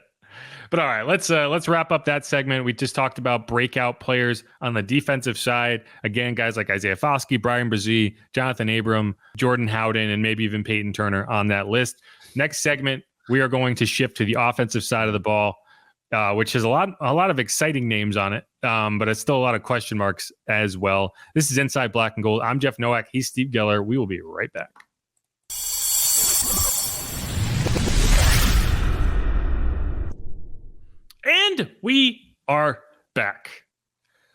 But all right, let's wrap up that segment. We just talked about breakout players on the defensive side. Again, guys like Isaiah Foskey, Bryan Bresee, Johnathan Abram, Jordan Howden, and maybe even Peyton Turner on that list. Next segment, we are going to shift to the offensive side of the ball, which has a lot of exciting names on it, but it's still a lot of question marks as well. This is Inside Black and Gold. I'm Jeff Nowak. He's Steve Geller. We will be right back. And we are back.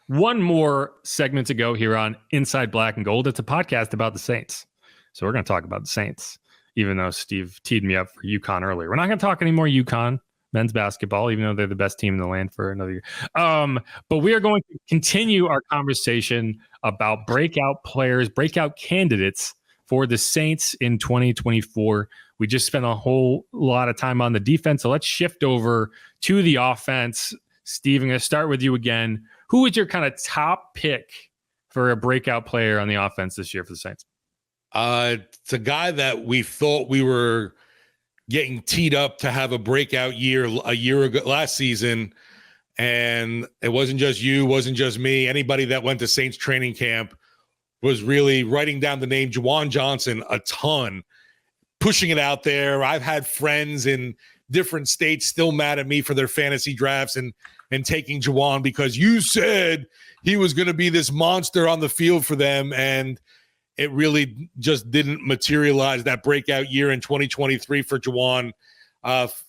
One more segment to go here on Inside Black and Gold. It's a podcast about the Saints. So we're going to talk about the Saints, even though Steve teed me up for UConn earlier. We're not going to talk any more UConn men's basketball, even though they're the best team in the land for another year. But we are going to continue our conversation about breakout players, breakout candidates for the Saints in 2024. We just spent a whole lot of time on the defense, so let's shift over to the offense. Steve, I'm going to start with you again. Who is your kind of top pick for a breakout player on the offense this year for the Saints? It's a guy that we thought we were getting teed up to have a breakout year a year ago, last season, and it wasn't just you, wasn't just me. Anybody that went to Saints training camp was really writing down the name Juwan Johnson a ton, pushing it out there. I've had friends in different states still mad at me for their fantasy drafts and taking Juwan because you said he was going to be this monster on the field for them, and it really just didn't materialize. That breakout year in 2023 for Juwan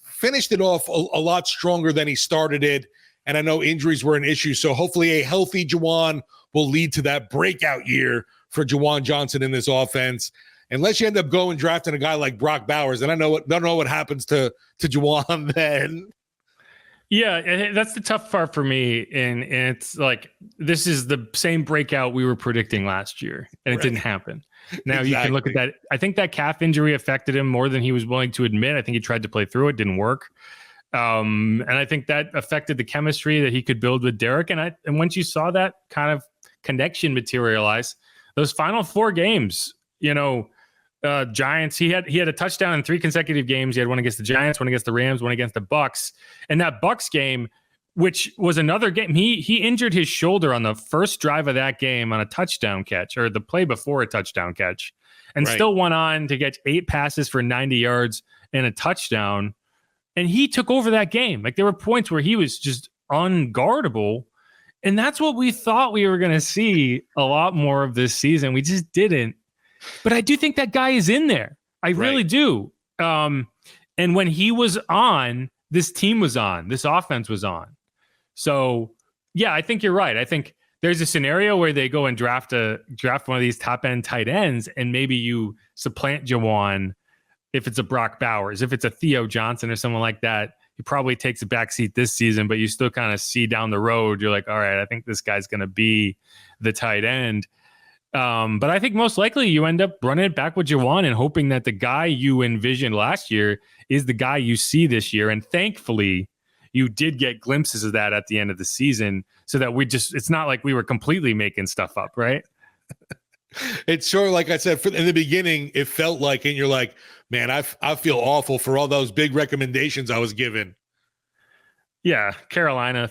finished it off a lot stronger than he started it, and I know injuries were an issue, so hopefully a healthy Juwan will lead to that breakout year for Juwan Johnson in this offense. Unless you end up going drafting a guy like Brock Bowers, and I don't know what happens to Juwan then. Yeah, that's the tough part for me, and it's like this is the same breakout we were predicting last year, and it didn't happen. Now You can look at that. I think that calf injury affected him more than he was willing to admit. I think he tried to play through it, didn't work, and I think that affected the chemistry that he could build with Derek. And once you saw that kind of connection materialize, those final 4 games, Giants, he had a touchdown in 3 consecutive games. He had one against the Giants, one against the Rams, one against the Bucks. And that Bucks game, which was another game, he injured his shoulder on the first drive of that game on a touchdown catch, or the play before a touchdown catch, and still went on to get 8 passes for 90 yards and a touchdown. And he took over that game. Like there were points where he was just unguardable. And that's what we thought we were going to see a lot more of this season. We just didn't. But I do think that guy is in there. I really do. And when he was on, this team was on. This offense was on. So, yeah, I think you're right. I think there's a scenario where they go and draft one of these top-end tight ends, and maybe you supplant Juwan if it's a Brock Bowers. If it's a Theo Johnson or someone like that, he probably takes a backseat this season, but you still kind of see down the road, you're like, all right, I think this guy's going to be the tight end. But I think most likely you end up running it back with Juwan and hoping that the guy you envisioned last year is the guy you see this year. And thankfully, you did get glimpses of that at the end of the season so that it's not like we were completely making stuff up, right? It's sort of like I said, in the beginning, it felt like, and you're like, man, I feel awful for all those big recommendations I was given. Yeah, Carolina.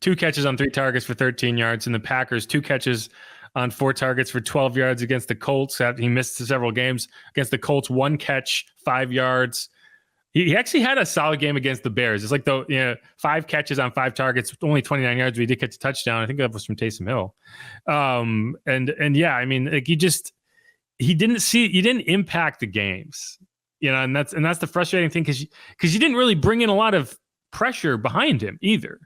2 catches on 3 targets for 13 yards, and the Packers 2 catches on 4 targets for 12 yards against the Colts. He missed several games against the Colts. 1 catch, 5 yards. He actually had a solid game against the Bears. It's like 5 catches on 5 targets, only 29 yards. But he did catch a touchdown. I think that was from Taysom Hill. And yeah, I mean, like he didn't impact the games, and that's the frustrating thing because you didn't really bring in a lot of pressure behind him either.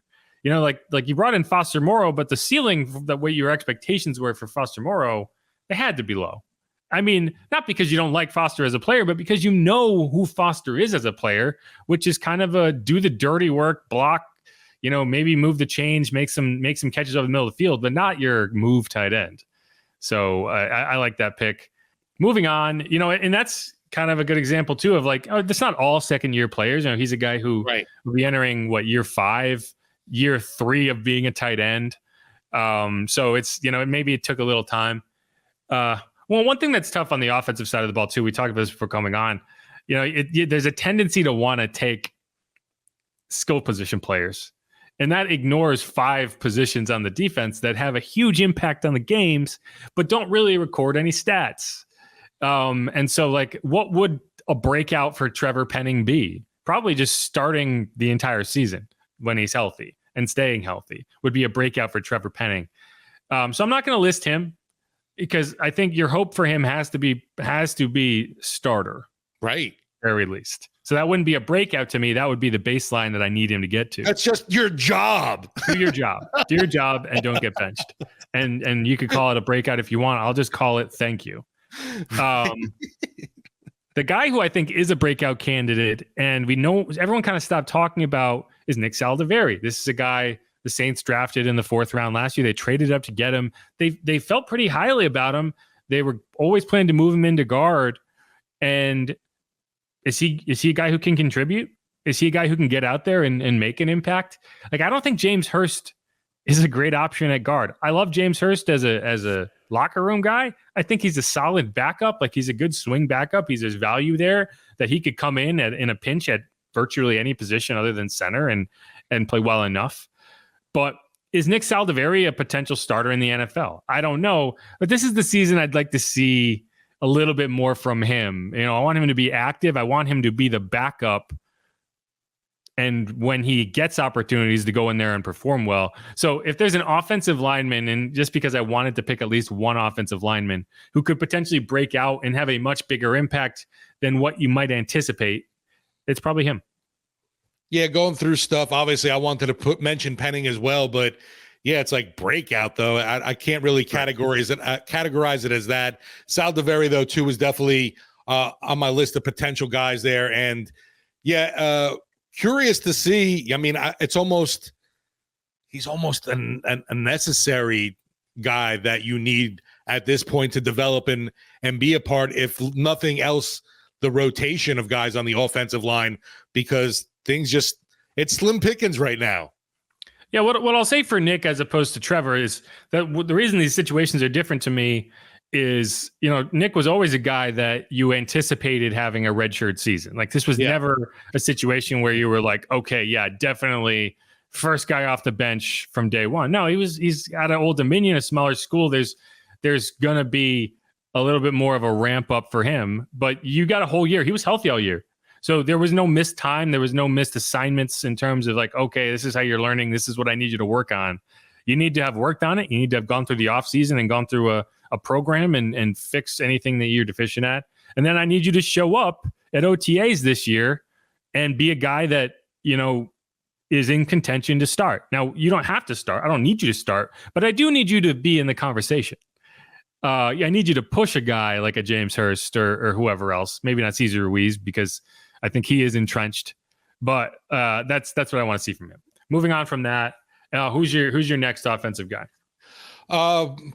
Like you brought in Foster Moreau, but the ceiling, the way your expectations were for Foster Moreau, they had to be low. I mean, not because you don't like Foster as a player, but because you know who Foster is as a player, which is kind of a do the dirty work, block, maybe move the chains, make some catches over the middle of the field, but not your move tight end. So I like that pick. Moving on, and that's kind of a good example too of like, that's not all second-year players. He's a guy who will be entering year 5, year 3 of being a tight end. So it's, maybe it took a little time. Well, one thing that's tough on the offensive side of the ball too, we talked about this before coming on, there's a tendency to want to take skill position players, and that ignores 5 positions on the defense that have a huge impact on the games, but don't really record any stats. And so like, what would a breakout for Trevor Penning be? Probably just starting the entire season when he's healthy and staying healthy would be a breakout for Trevor Penning. So I'm not going to list him, because I think your hope for him has to be starter, right? Very least. So that wouldn't be a breakout to me. That would be the baseline that I need him to get to. That's just your job. Do your job. Do your job and don't get benched. And you could call it a breakout if you want. I'll just call it thank you. The guy who I think is a breakout candidate, and we know everyone kind of stopped talking about, is Nick Saldiveri. This is a guy the Saints drafted in the 4th round last year. They traded up to get him. They felt pretty highly about him. They were always planning to move him into guard. And is he a guy who can contribute? Is he a guy who can get out there and make an impact? Like, I don't think James Hurst is a great option at guard. I love James Hurst as a locker room guy. I think he's a solid backup. Like, he's a good swing backup. There's value there that he could come in a pinch at virtually any position other than center and play well enough. But is Nick Saldiveri a potential starter in the NFL? I don't know. But this is the season I'd like to see a little bit more from him. I want him to be active. I want him to be the backup. And when he gets opportunities to go in there and perform well. So if there's an offensive lineman, and just because I wanted to pick at least one offensive lineman who could potentially break out and have a much bigger impact than what you might anticipate, it's probably him. Yeah, going through stuff. Obviously, I wanted to mention Penning as well, but yeah, it's like breakout though. I can't really categorize it as that. Saldiveri though too was definitely on my list of potential guys there, and yeah, curious to see. I mean, he's almost a necessary guy that you need at this point to develop and be a part, if nothing else, the rotation of guys on the offensive line, because it's slim pickings right now. Yeah, what I'll say for Nick as opposed to Trevor is that the reason these situations are different to me is, Nick was always a guy that you anticipated having a redshirt season. Like, this was never a situation where you were like, okay, yeah, definitely first guy off the bench from day one. No, he's at an Old Dominion, a smaller school. There's going to be a little bit more of a ramp up for him, but you got a whole year. He was healthy all year. So there was no missed time. There was no missed assignments in terms of like, okay, this is how you're learning. This is what I need you to work on. You need to have worked on it. You need to have gone through the off season and gone through a program and fix anything that you're deficient at. And then I need you to show up at OTAs this year and be a guy that, is in contention to start. Now, you don't have to start. I don't need you to start, but I do need you to be in the conversation. I need you to push a guy like a James Hurst or whoever else. Maybe not Cesar Ruiz, because I think he is entrenched, but that's what I want to see from him. Moving on from that, who's your next offensive guy?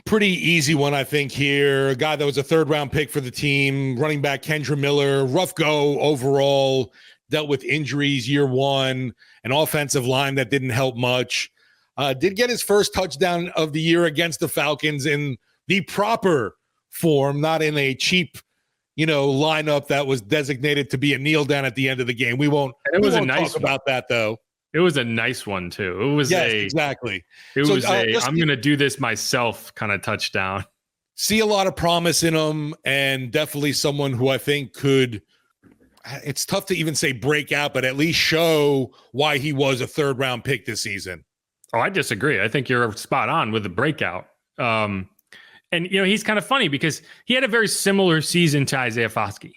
Pretty easy one, I think here. A guy that was a 3rd round pick for the team, running back Kendra Miller. Rough go overall, dealt with injuries year 1, an offensive line that didn't help much. Did get his first touchdown of the year against the Falcons in the proper form, not in a cheap lineup that was designated to be a kneel down at the end of the game. We won't talk about that though. It was a nice one too. It was exactly. I'm going to do this myself kind of touchdown. See a lot of promise in him, and definitely someone who I think could, it's tough to even say break out, but at least show why he was a 3rd round pick this season. Oh, I disagree. I think you're spot on with the breakout. And, he's kind of funny because he had a very similar season to Isaiah Foskey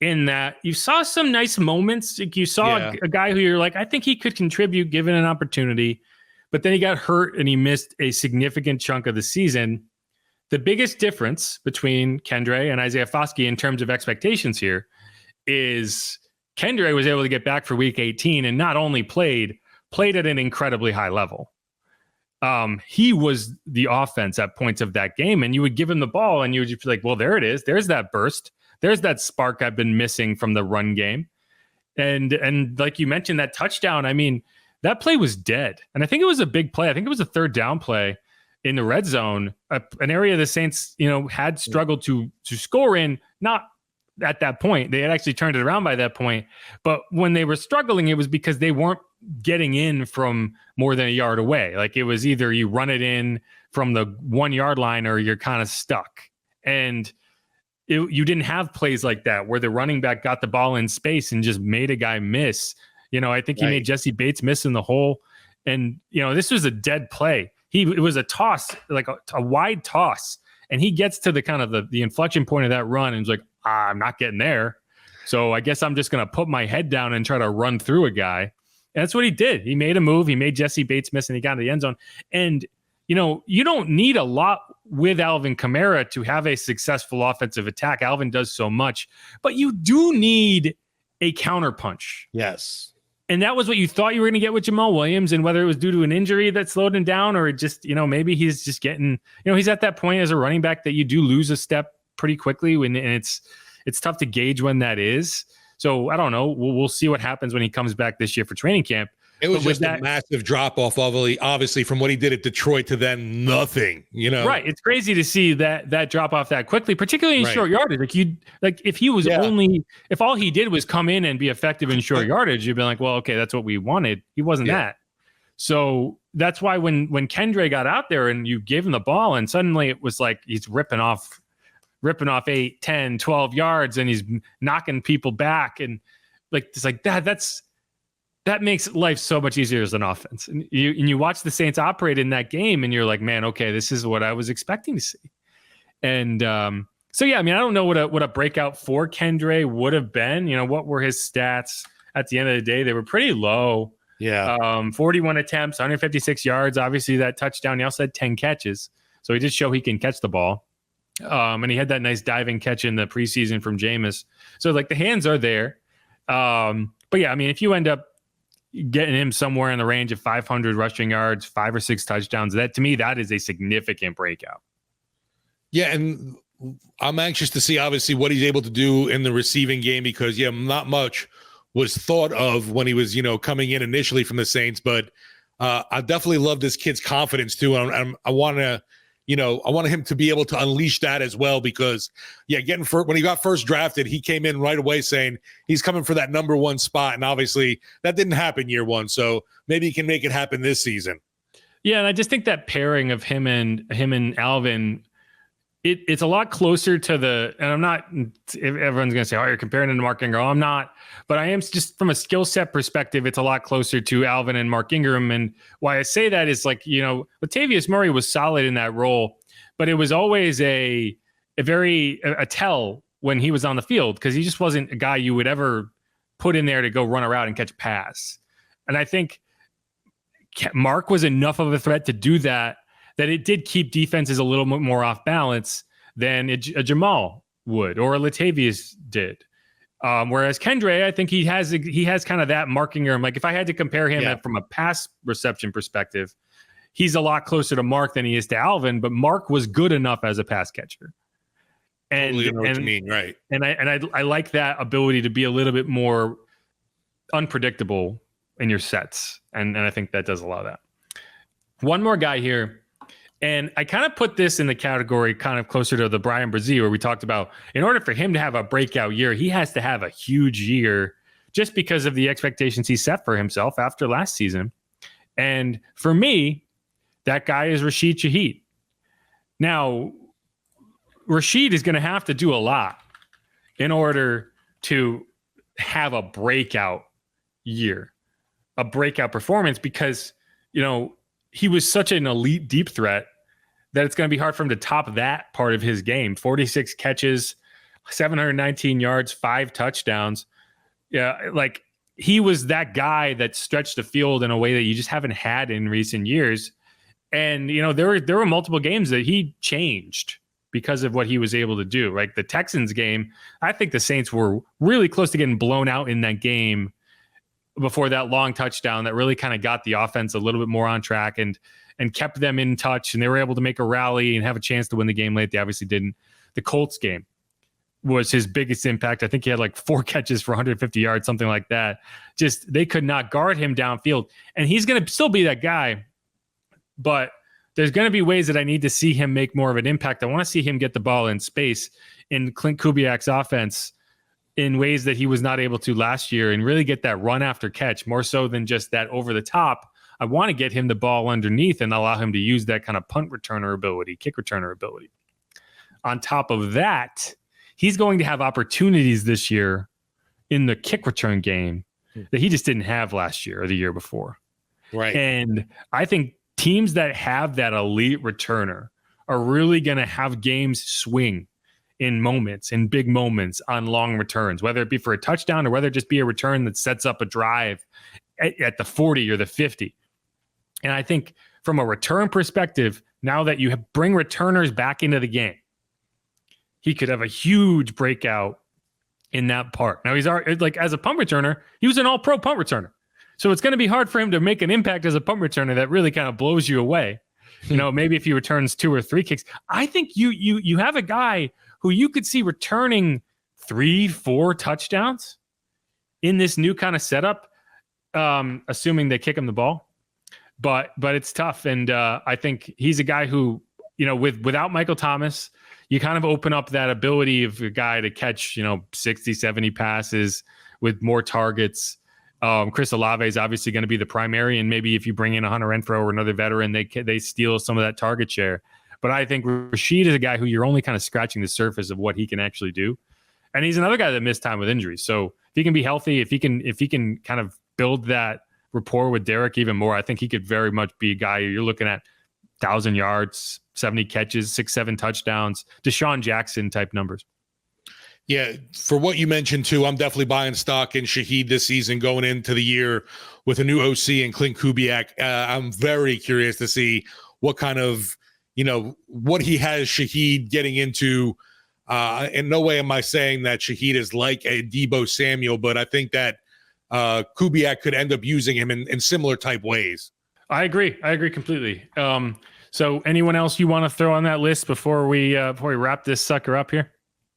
in that you saw some nice moments. Like you saw a guy who you're like, I think he could contribute given an opportunity, but then he got hurt and he missed a significant chunk of the season. The biggest difference between Kendre and Isaiah Foskey in terms of expectations here is Kendre was able to get back for week 18 and not only played at an incredibly high level. He was the offense at points of that game, and you would give him the ball and you would just be like, well, there it is. There's that burst. There's that spark I've been missing from the run game. And like you mentioned, that touchdown, I mean, that play was dead. And I think it was a big play. I think it was a 3rd down play in the red zone, an area the Saints, had struggled to score in, not at that point. They had actually turned it around by that point. But when they were struggling, it was because they weren't getting in from more than a yard away. Like it was either you run it in from the 1 yard line or you're kind of stuck. And you didn't have plays like that where the running back got the ball in space and just made a guy miss. I think he made Jesse Bates miss in the hole. And, this was a dead play. It was a toss, like a wide toss. And he gets to the kind of the inflection point of that run and he's like, I'm not getting there. So I guess I'm just going to put my head down and try to run through a guy. And that's what he did. He made a move. He made Jesse Bates miss and he got into the end zone. And, you don't need a lot with Alvin Kamara to have a successful offensive attack. Alvin does so much, but you do need a counterpunch. Yes. And that was what you thought you were going to get with Jamal Williams, and whether it was due to an injury that slowed him down or just, maybe he's just getting, he's at that point as a running back that you do lose a step pretty quickly and it's tough to gauge when that is. So I don't know. We'll see what happens when he comes back this year for training camp. It was just a massive drop off, obviously, from what he did at Detroit to then nothing. Right? It's crazy to see that drop off that quickly, particularly in short yardage. If he was if all he did was come in and be effective in short yardage, you'd be like, well, okay, that's what we wanted. He wasn't that. So that's why when Kendre got out there and you gave him the ball, and suddenly it was like he's ripping off 8, 10, 12 yards, and he's knocking people back, and it's like that makes life so much easier as an offense. And you watch the Saints operate in that game and you're like, man, okay, this is what I was expecting to see. And so, yeah, I mean, I don't know what a breakout for Kendre would have been. What were his stats at the end of the day? They were pretty low. Yeah. 41 attempts, 156 yards. Obviously that touchdown, he also had 10 catches. So he did show he can catch the ball. And he had that nice diving catch in the preseason from Jameis. So the hands are there. But yeah, I mean, if you end up getting him somewhere in the range of 500 rushing yards, 5 or 6 touchdowns, that to me, that is a significant breakout. Yeah. And I'm anxious to see obviously what he's able to do in the receiving game, because not much was thought of when he was, coming in initially from the Saints, but I definitely love this kid's confidence too. And I want him to be able to unleash that as well, because when he got first drafted, he came in right away saying he's coming for that number 1 spot. And obviously that didn't happen year 1. So maybe he can make it happen this season. Yeah. And I just think that pairing of him and Alvin, it's a lot closer to and I'm not, if everyone's going to say, oh, you're comparing him to Mark Ingram. I'm not, but I am just from a skill set perspective, it's a lot closer to Alvin and Mark Ingram. And why I say that is Latavius Murray was solid in that role, but it was always a tell when he was on the field, because he just wasn't a guy you would ever put in there to go run around and catch a pass. And I think Mark was enough of a threat to do that it did keep defenses a little bit more off balance than a Jamal would or a Latavius did. Whereas Kendre, I think he has kind of that marking room. Like if I had to compare him from a pass reception perspective, he's a lot closer to Mark than he is to Alvin, but Mark was good enough as a pass catcher. And totally know what you mean, right? And I like that ability to be a little bit more unpredictable in your sets, and I think that does a lot of that. One more guy here. And I kind of put this in the category kind of closer to the Bryan Bresee, where we talked about in order for him to have a breakout year, he has to have a huge year just because of the expectations he set for himself after last season. And for me, that guy is Rashid Shaheed. Now, Rashid is going to have to do a lot in order to have a breakout year, a breakout performance, because, he was such an elite deep threat that it's going to be hard for him to top that part of his game. 46 catches, 719 yards, 5 touchdowns. Yeah, like he was that guy that stretched the field in a way that you just haven't had in recent years. And, there were multiple games that he changed because of what he was able to do. Like the Texans game, I think the Saints were really close to getting blown out in that game before that long touchdown that really kind of got the offense a little bit more on track and kept them in touch. And they were able to make a rally and have a chance to win the game late. They obviously didn't. The Colts game was his biggest impact. I think he had like 4 catches for 150 yards, something like that. Just, they could not guard him downfield. And he's going to still be that guy, but there's going to be ways that I need to see him make more of an impact. I want to see him get the ball in space in Clint Kubiak's offense in ways that he was not able to last year, and really get that run after catch more so than just that over the top. I want to get him the ball underneath and allow him to use that kind of punt returner ability, kick returner ability. On top of that, he's going to have opportunities this year in the kick return game that he just didn't have last year or the year before. Right. And I think teams that have that elite returner are really going to have games swing in moments, in big moments on long returns, whether it be for a touchdown or whether it just be a return that sets up a drive at the 40 or the 50. And I think from a return perspective, now that you bring returners back into the game, he could have a huge breakout in that part. Now, he's already, like, as a punt returner, he was an all-pro punt returner. So it's going to be hard for him to make an impact as a punt returner that really kind of blows you away. Maybe if he returns 2 or 3 kicks. I think you have a guy who you could see returning 3-4 touchdowns in this new kind of setup, assuming they kick him the ball. But it's tough. And I think he's a guy who, without Michael Thomas, you kind of open up that ability of a guy to catch, 60, 70 passes with more targets. Chris Olave is obviously going to be the primary. And maybe if you bring in a Hunter Renfrow or another veteran, they steal some of that target share. But I think Rashid is a guy who you're only kind of scratching the surface of what he can actually do. And he's another guy that missed time with injuries. So if he can be healthy, if he can kind of build that rapport with Derek even more, I think he could very much be a guy you're looking at 1,000 yards, 70 catches, 6-7 touchdowns, Deshaun Jackson type numbers. Yeah, for what you mentioned too, I'm definitely buying stock in Shaheed this season going into the year with a new OC and Clint Kubiak. I'm very curious to see what kind of, what he has Shaheed getting into. In no way am I saying that Shaheed is like a Deebo Samuel, but I think that Kubiak could end up using him in similar type ways. I agree completely. So anyone else you want to throw on that list before we wrap this sucker up here?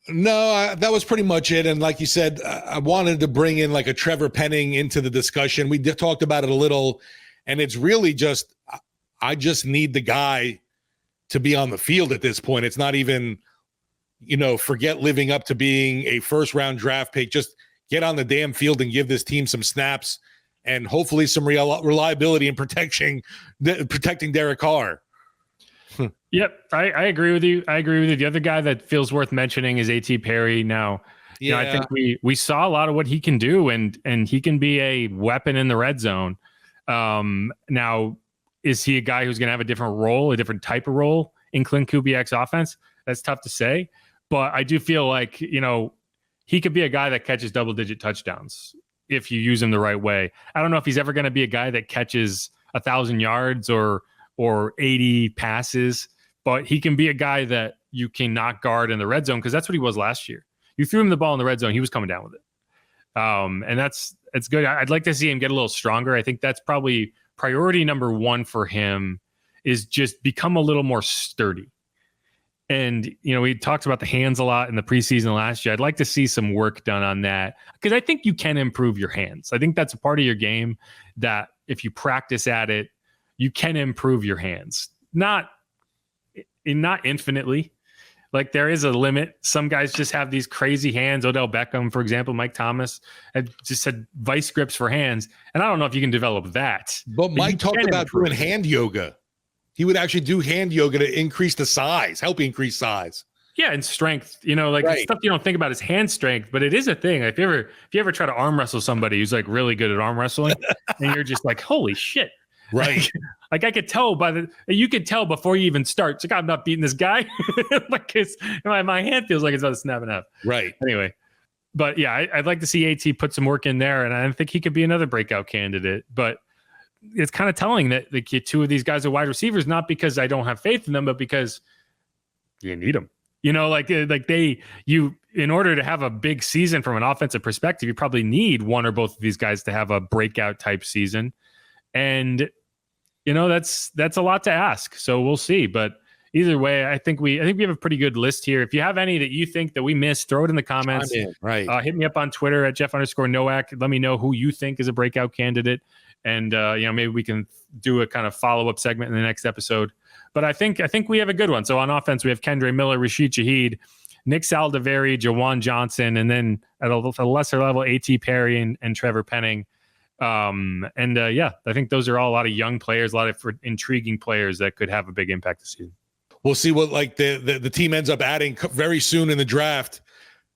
No, that was pretty much it. And like you said, I wanted to bring in like a Trevor Penning into the discussion. We talked about it a little, and it's really just, I just need the guy to be on the field at this point. It's not even, forget living up to being a first-round draft pick. Just get on the damn field and give this team some snaps and hopefully some reliability and protecting Derek Carr. Yep, I agree with you. The other guy that feels worth mentioning is A.T. Perry. Now, I think we saw a lot of what he can do, and he can be a weapon in the red zone. Now, is he a guy who's going to have a different role, a different type of role in Clint Kubiak's offense? That's tough to say, but I do feel like, he could be a guy that catches double-digit touchdowns if you use him the right way. I don't know if he's ever going to be a guy that catches 1,000 yards or 80 passes, but he can be a guy that you cannot guard in the red zone, because that's what he was last year. You threw him the ball in the red zone, he was coming down with it. And it's good. I'd like to see him get a little stronger. I think that's probably priority number 1 for him, is just become a little more sturdy. And, we talked about the hands a lot in the preseason last year. I'd like to see some work done on that, because I think you can improve your hands. I think that's a part of your game that if you practice at it, you can improve your hands. Not infinitely. Like there is a limit. Some guys just have these crazy hands. Odell Beckham, for example, Mike Thomas just had vice grips for hands. And I don't know if you can develop that. But Mike talked about doing hand yoga. He would actually do hand yoga to increase the size, help increase size. Yeah, and strength. Like stuff you don't think about is hand strength, but it is a thing. If you ever try to arm wrestle somebody who's like really good at arm wrestling, and you're just like, holy shit. Right. Like I could tell you could tell before you even start. It's like, I'm not beating this guy. Like my hand feels like it's about to snap in half. Right. Anyway, but yeah, I'd like to see AT put some work in there, and I think he could be another breakout candidate. But it's kind of telling that the two of these guys are wide receivers, not because I don't have faith in them, but because you need them. In order to have a big season from an offensive perspective, you probably need one or both of these guys to have a breakout type season. And, that's a lot to ask. So we'll see. But either way, I think we have a pretty good list here. If you have any that you think that we missed, throw it in the comments. Right. Hit me up on Twitter at Jeff_Nowak. Let me know who you think is a breakout candidate. And, maybe we can do a kind of follow-up segment in the next episode. But I think we have a good one. So on offense, we have Kendre Miller, Rashid Shaheed, Nick Saldiveri, Jawan Johnson, and then at a lesser level, A.T. Perry and Trevor Penning. I think those are all a lot of young players, a lot of intriguing players that could have a big impact this season. We'll see what the team ends up adding very soon in the draft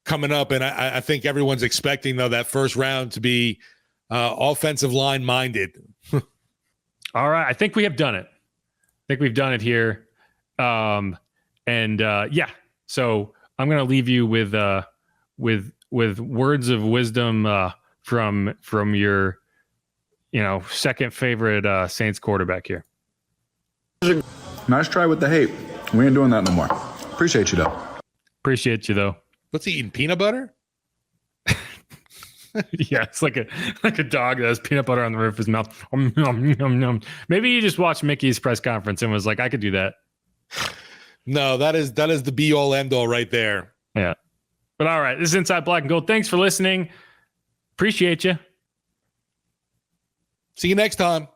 coming up. And I think everyone's expecting, though, that first round to be offensive line minded. All right. I think we have done it. I think we've done it here. So I'm going to leave you with words of wisdom from your second favorite Saints quarterback here. Nice try with the hate. We ain't doing that no more. Appreciate you, though. What's he eating? Peanut butter? Yeah, it's like a dog that has peanut butter on the roof of his mouth. Maybe he just watched Mickey's press conference and was like, I could do that. No, that is the be all end all right there. Yeah. But all right, this is Inside Black and Gold. Thanks for listening. Appreciate you. See you next time.